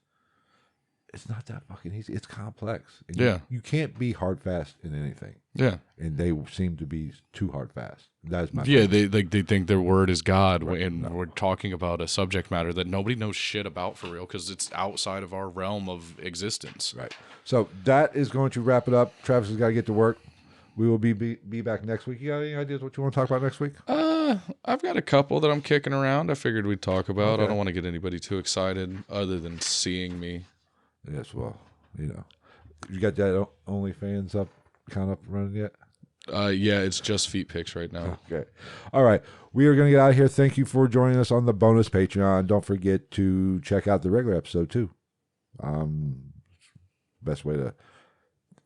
It's not that fucking easy. It's complex. And you can't be hard fast in anything. Yeah. And they seem to be too hard fast. That's my opinion. They think their word is God, right. And we're talking about a subject matter that nobody knows shit about for real because it's outside of our realm of existence. Right. So that is going to wrap it up. Travis has got to get to work. We will be back next week. You got any ideas what you want to talk about next week? I've got a couple that I'm kicking around. I figured we'd talk about. Okay. I don't want to get anybody too excited other than seeing me. Yes, well, you got that OnlyFans up running yet? Yeah, it's just feet pics right now. Okay. All right. We are going to get out of here. Thank you for joining us on the bonus Patreon. Don't forget to check out the regular episode too. Best way to,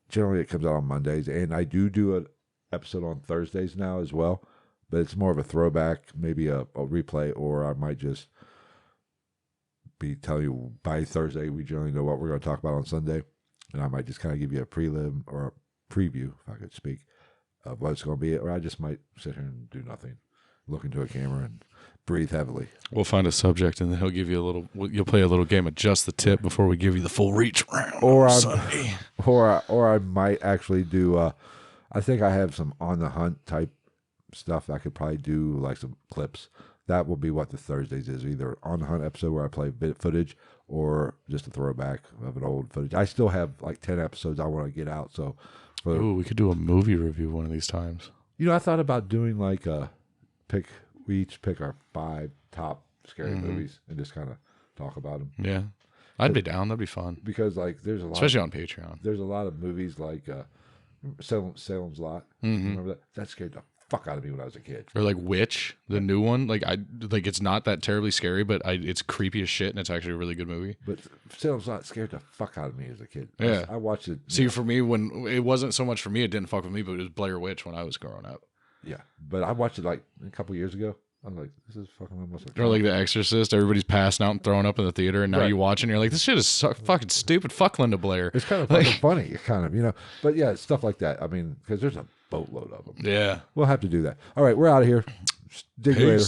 generally it comes out on Mondays, and I do an episode on Thursdays now as well, but it's more of a throwback, maybe a replay, or I might just be telling you by Thursday we generally know what we're going to talk about on Sunday, and I might just kind of give you a prelim or a preview, if I could speak, of what it's going to be, or I just might sit here and do nothing, look into a camera and breathe heavily. We'll find a subject, and then he'll give you you'll play a little game of just the tip before we give you the full reach round on Sunday. Or I might actually do, I think I have some on the hunt type stuff. I could probably do like some clips. That will be what the Thursdays is, either on the hunt episode where I play a bit of footage or just a throwback of an old footage. I still have like 10 episodes I want to get out. So, we could do a movie review one of these times. I thought about doing like we each pick our 5 top scary movies and just kind of talk about them. Yeah. I'd be down. That'd be fun. Because like there's a lot, especially on Patreon. There's a lot of movies like Salem's Lot. Remember that? That scared the fuck out of me when I was a kid. Or like Witch, the new one. Like it's not that terribly scary, but it's creepy as shit, and it's actually a really good movie. But Salem's Lot scared the fuck out of me as a kid. Yeah, I watched it. See, for me, when it wasn't so much for me, it didn't fuck with me, but it was Blair Witch when I was growing up. Yeah, but I watched it like a couple years ago. I'm like, this is fucking almost. Or like The Exorcist, everybody's passing out and throwing up in the theater, and now you watch and you're like, this shit is fucking stupid. Fuck Linda Blair. It's kind of fucking funny, kind of, But yeah, stuff like that. I mean, because there's a boatload of them. Yeah, we'll have to do that. All right, we're out of here. Dig you later.